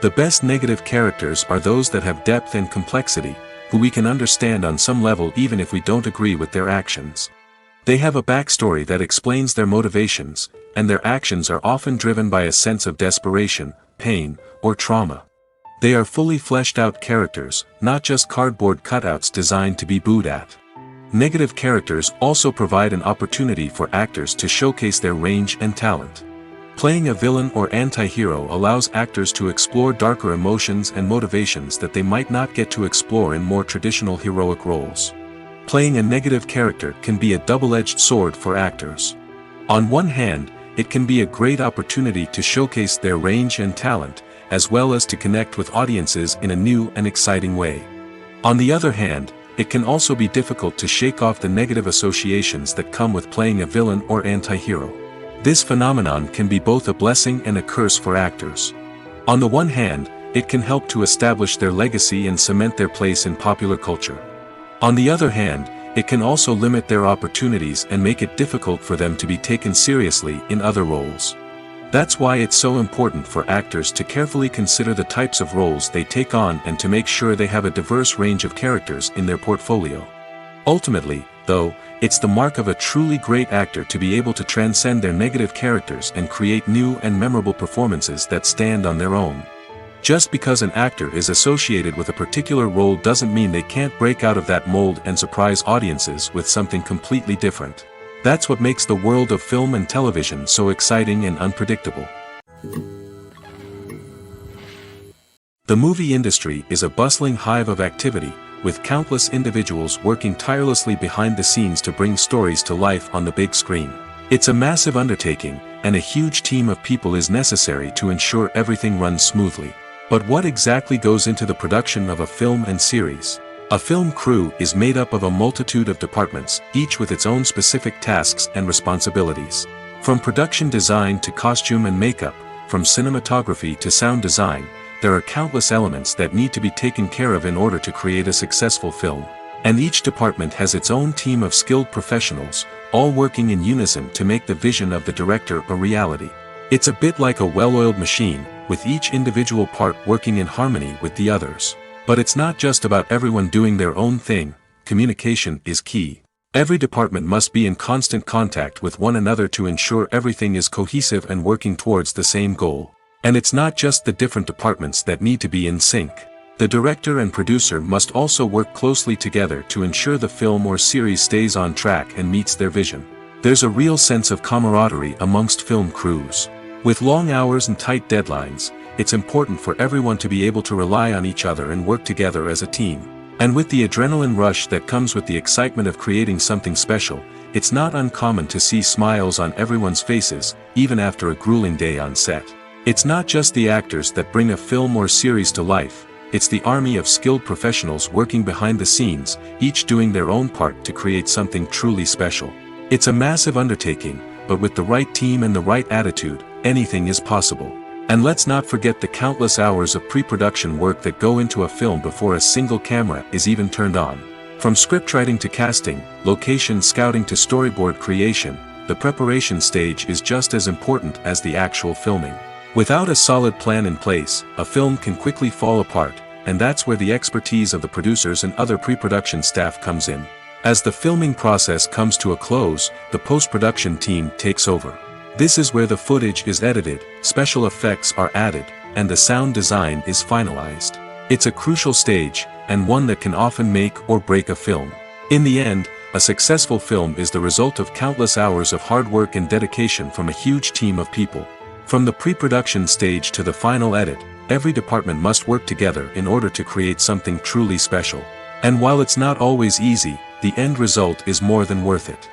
A: The best negative characters are those that have depth and complexity, who we can understand on some level even if we don't agree with their actions. They have a backstory that explains their motivations, and their actions are often driven by a sense of desperation, pain, or trauma. They are fully fleshed out characters, not just cardboard cutouts designed to be booed at. Negative characters also provide an opportunity for actors to showcase their range and talent. Playing a villain or anti-hero allows actors to explore darker emotions and motivations that they might not get to explore in more traditional heroic roles. Playing a negative character can be a double-edged sword for actors. On one hand, it can be a great opportunity to showcase their range and talent, as well as to connect with audiences in a new and exciting way. On the other hand, it can also be difficult to shake off the negative associations that come with playing a villain or anti-hero. This phenomenon can be both a blessing and a curse for actors. On the one hand, it can help to establish their legacy and cement their place in popular culture. On the other hand, it can also limit their opportunities and make it difficult for them to be taken seriously in other roles. That's why it's so important for actors to carefully consider the types of roles they take on and to make sure they have a diverse range of characters in their portfolio. Ultimately, though, it's the mark of a truly great actor to be able to transcend their negative characters and create new and memorable performances that stand on their own. Just because an actor is associated with a particular role doesn't mean they can't break out of that mold and surprise audiences with something completely different. That's what makes the world of film and television so exciting and unpredictable. The movie industry is a bustling hive of activity, with countless individuals working tirelessly behind the scenes to bring stories to life on the big screen. It's a massive undertaking, and a huge team of people is necessary to ensure everything runs smoothly. But what exactly goes into the production of a film and series? A film crew is made up of a multitude of departments, each with its own specific tasks and responsibilities. From production design to costume and makeup, from cinematography to sound design, there are countless elements that need to be taken care of in order to create a successful film. And each department has its own team of skilled professionals, all working in unison to make the vision of the director a reality. It's a bit like a well-oiled machine, with each individual part working in harmony with the others. But it's not just about everyone doing their own thing. Communication is key. Every department must be in constant contact with one another to ensure everything is cohesive and working towards the same goal. And it's not just the different departments that need to be in sync. The director and producer must also work closely together to ensure the film or series stays on track and meets their vision. There's a real sense of camaraderie amongst film crews. With long hours and tight deadlines, it's important for everyone to be able to rely on each other and work together as a team. And with the adrenaline rush that comes with the excitement of creating something special, it's not uncommon to see smiles on everyone's faces, even after a grueling day on set. It's not just the actors that bring a film or series to life, it's the army of skilled professionals working behind the scenes, each doing their own part to create something truly special. It's a massive undertaking, but with the right team and the right attitude, anything is possible. And let's not forget the countless hours of pre-production work that go into a film before a single camera is even turned on. From scriptwriting to casting, location scouting to storyboard creation, the preparation stage is just as important as the actual filming. Without a solid plan in place, a film can quickly fall apart, and that's where the expertise of the producers and other pre-production staff comes in. As the filming process comes to a close, the post-production team takes over. This is where the footage is edited, special effects are added, and the sound design is finalized. It's a crucial stage, and one that can often make or break a film. In the end, a successful film is the result of countless hours of hard work and dedication from a huge team of people. From the pre-production stage to the final edit, every department must work together in order to create something truly special. And while it's not always easy, the end result is more than worth it.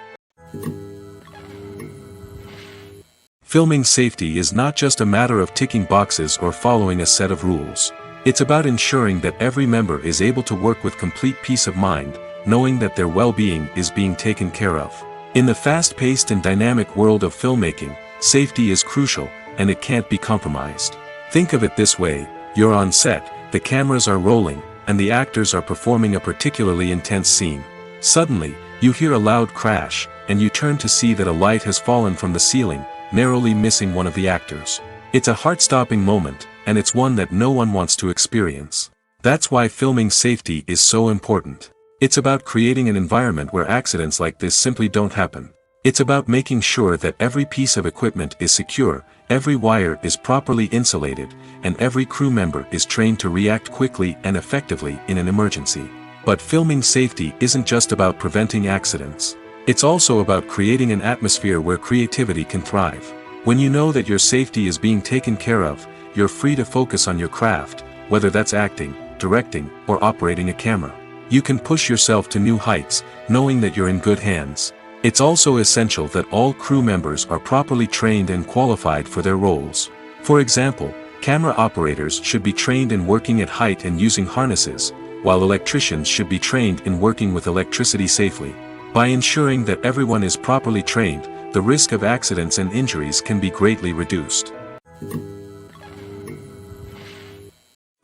A: Filming safety is not just a matter of ticking boxes or following a set of rules. It's about ensuring that every member is able to work with complete peace of mind, knowing that their well-being is being taken care of. In the fast-paced and dynamic world of filmmaking, safety is crucial, and it can't be compromised. Think of it this way: you're on set, the cameras are rolling, and the actors are performing a particularly intense scene. Suddenly, you hear a loud crash, and you turn to see that a light has fallen from the ceiling, narrowly missing one of the actors. It's a heart-stopping moment, and it's one that no one wants to experience. That's why filming safety is so important. It's about creating an environment where accidents like this simply don't happen. It's about making sure that every piece of equipment is secure, every wire is properly insulated, and every crew member is trained to react quickly and effectively in an emergency. But filming safety isn't just about preventing accidents. It's also about creating an atmosphere where creativity can thrive. When you know that your safety is being taken care of, you're free to focus on your craft, whether that's acting, directing, or operating a camera. You can push yourself to new heights, knowing that you're in good hands. It's also essential that all crew members are properly trained and qualified for their roles. For example, camera operators should be trained in working at height and using harnesses, while electricians should be trained in working with electricity safely. By ensuring that everyone is properly trained, the risk of accidents and injuries can be greatly reduced.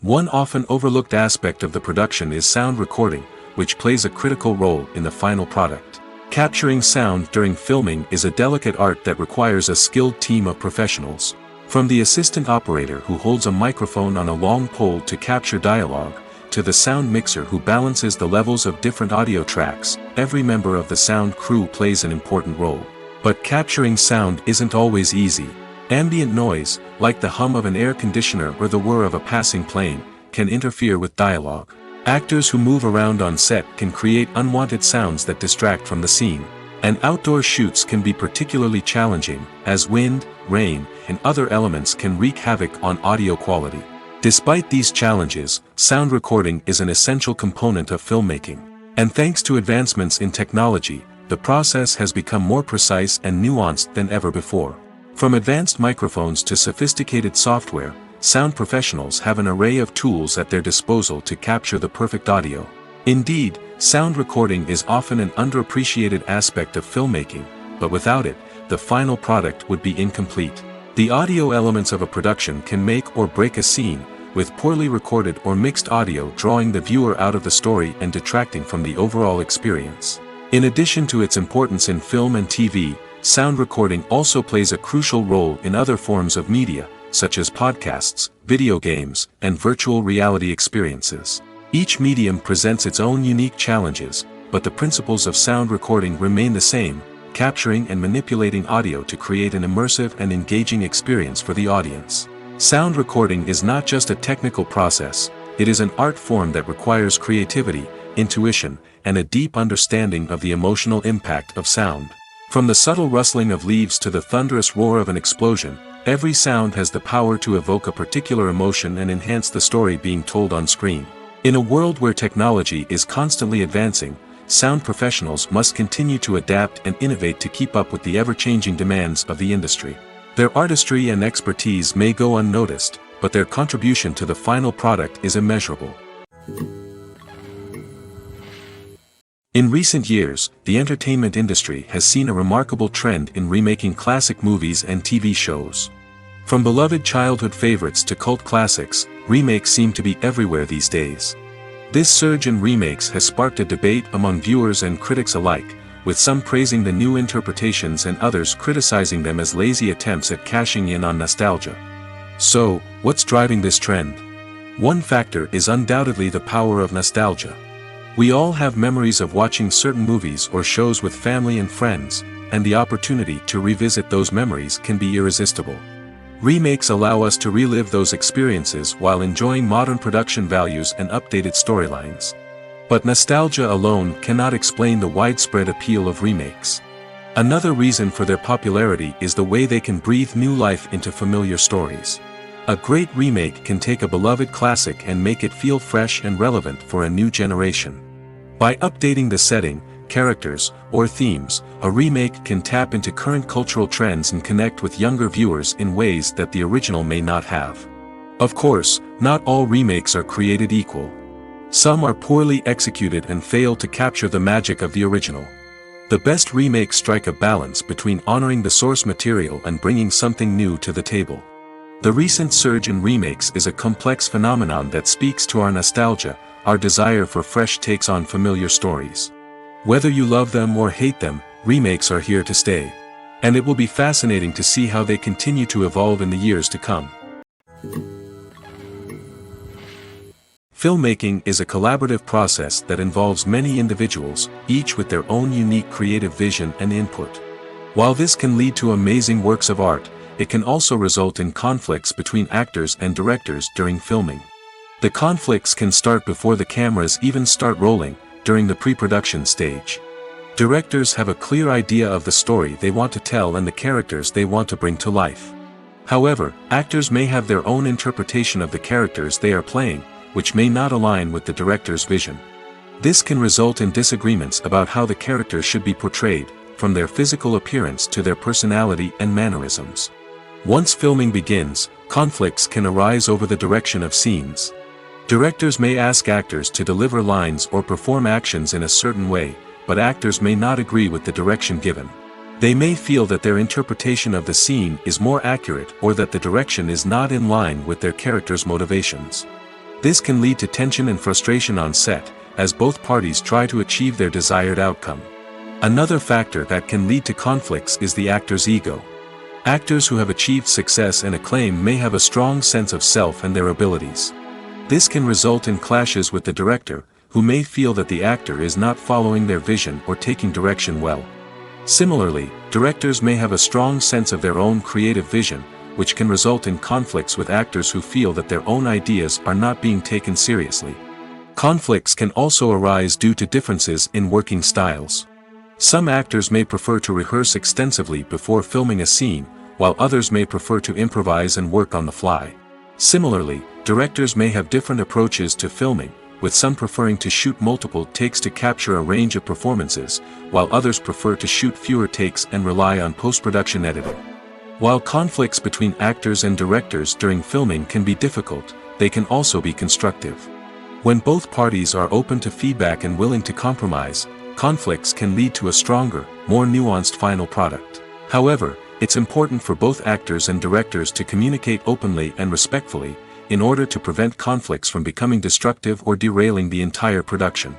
A: One often overlooked aspect of the production is sound recording, which plays a critical role in the final product. Capturing sound during filming is a delicate art that requires a skilled team of professionals. From the assistant operator who holds a microphone on a long pole to capture dialogue, to the sound mixer who balances the levels of different audio tracks, every member of the sound crew plays an important role. But capturing sound isn't always easy. Ambient noise, like the hum of an air conditioner or the whir of a passing plane, can interfere with dialogue. Actors who move around on set can create unwanted sounds that distract from the scene. And outdoor shoots can be particularly challenging, as wind, rain, and other elements can wreak havoc on audio quality. Despite these challenges, sound recording is an essential component of filmmaking. And thanks to advancements in technology, the process has become more precise and nuanced than ever before. From advanced microphones to sophisticated software, sound professionals have an array of tools at their disposal to capture the perfect audio. Indeed, sound recording is often an underappreciated aspect of filmmaking, but without it, the final product would be incomplete. The audio elements of a production can make or break a scene, with poorly recorded or mixed audio drawing the viewer out of the story and detracting from the overall experience. In addition to its importance in film and TV, sound recording also plays a crucial role in other forms of media, such as podcasts, video games, and virtual reality experiences. Each medium presents its own unique challenges, but the principles of sound recording remain the same, capturing and manipulating audio to create an immersive and engaging experience for the audience. Sound recording is not just a technical process, it is an art form that requires creativity, intuition, and a deep understanding of the emotional impact of sound. From the subtle rustling of leaves to the thunderous roar of an explosion, every sound has the power to evoke a particular emotion and enhance the story being told on screen. In a world where technology is constantly advancing, sound professionals must continue to adapt and innovate to keep up with the ever-changing demands of the industry. Their artistry and expertise may go unnoticed, but their contribution to the final product is immeasurable. In recent years, the entertainment industry has seen a remarkable trend in remaking classic movies and TV shows. From beloved childhood favorites to cult classics, remakes seem to be everywhere these days. This surge in remakes has sparked a debate among viewers and critics alike, with some praising the new interpretations and others criticizing them as lazy attempts at cashing in on nostalgia. So, what's driving this trend? One factor is undoubtedly the power of nostalgia. We all have memories of watching certain movies or shows with family and friends, and the opportunity to revisit those memories can be irresistible. Remakes allow us to relive those experiences while enjoying modern production values and updated storylines. But nostalgia alone cannot explain the widespread appeal of remakes. Another reason for their popularity is the way they can breathe new life into familiar stories. A great remake can take a beloved classic and make it feel fresh and relevant for a new generation. By updating the setting, characters, or themes, a remake can tap into current cultural trends and connect with younger viewers in ways that the original may not have. Of course, not all remakes are created equal. Some are poorly executed and fail to capture the magic of the original. The best remakes strike a balance between honoring the source material and bringing something new to the table. The recent surge in remakes is a complex phenomenon that speaks to our nostalgia, our desire for fresh takes on familiar stories. Whether you love them or hate them, remakes are here to stay. And it will be fascinating to see how they continue to evolve in the years to come. Filmmaking is a collaborative process that involves many individuals, each with their own unique creative vision and input. While this can lead to amazing works of art, it can also result in conflicts between actors and directors during filming. The conflicts can start before the cameras even start rolling, during the pre-production stage. Directors have a clear idea of the story they want to tell and the characters they want to bring to life. However, actors may have their own interpretation of the characters they are playing, which may not align with the director's vision. This can result in disagreements about how the characters should be portrayed, from their physical appearance to their personality and mannerisms. Once filming begins, conflicts can arise over the direction of scenes. Directors may ask actors to deliver lines or perform actions in a certain way, but actors may not agree with the direction given. They may feel that their interpretation of the scene is more accurate or that the direction is not in line with their character's motivations. This can lead to tension and frustration on set, as both parties try to achieve their desired outcome. Another factor that can lead to conflicts is the actor's ego. Actors who have achieved success and acclaim may have a strong sense of self and their abilities. This can result in clashes with the director, who may feel that the actor is not following their vision or taking direction well. Similarly, directors may have a strong sense of their own creative vision, which can result in conflicts with actors who feel that their own ideas are not being taken seriously. Conflicts can also arise due to differences in working styles. Some actors may prefer to rehearse extensively before filming a scene, while others may prefer to improvise and work on the fly. Similarly, directors may have different approaches to filming, with some preferring to shoot multiple takes to capture a range of performances, while others prefer to shoot fewer takes and rely on post-production editing. While conflicts between actors and directors during filming can be difficult, they can also be constructive. When both parties are open to feedback and willing to compromise, conflicts can lead to a stronger, more nuanced final product. However, it's important for both actors and directors to communicate openly and respectfully, in order to prevent conflicts from becoming destructive or derailing the entire production.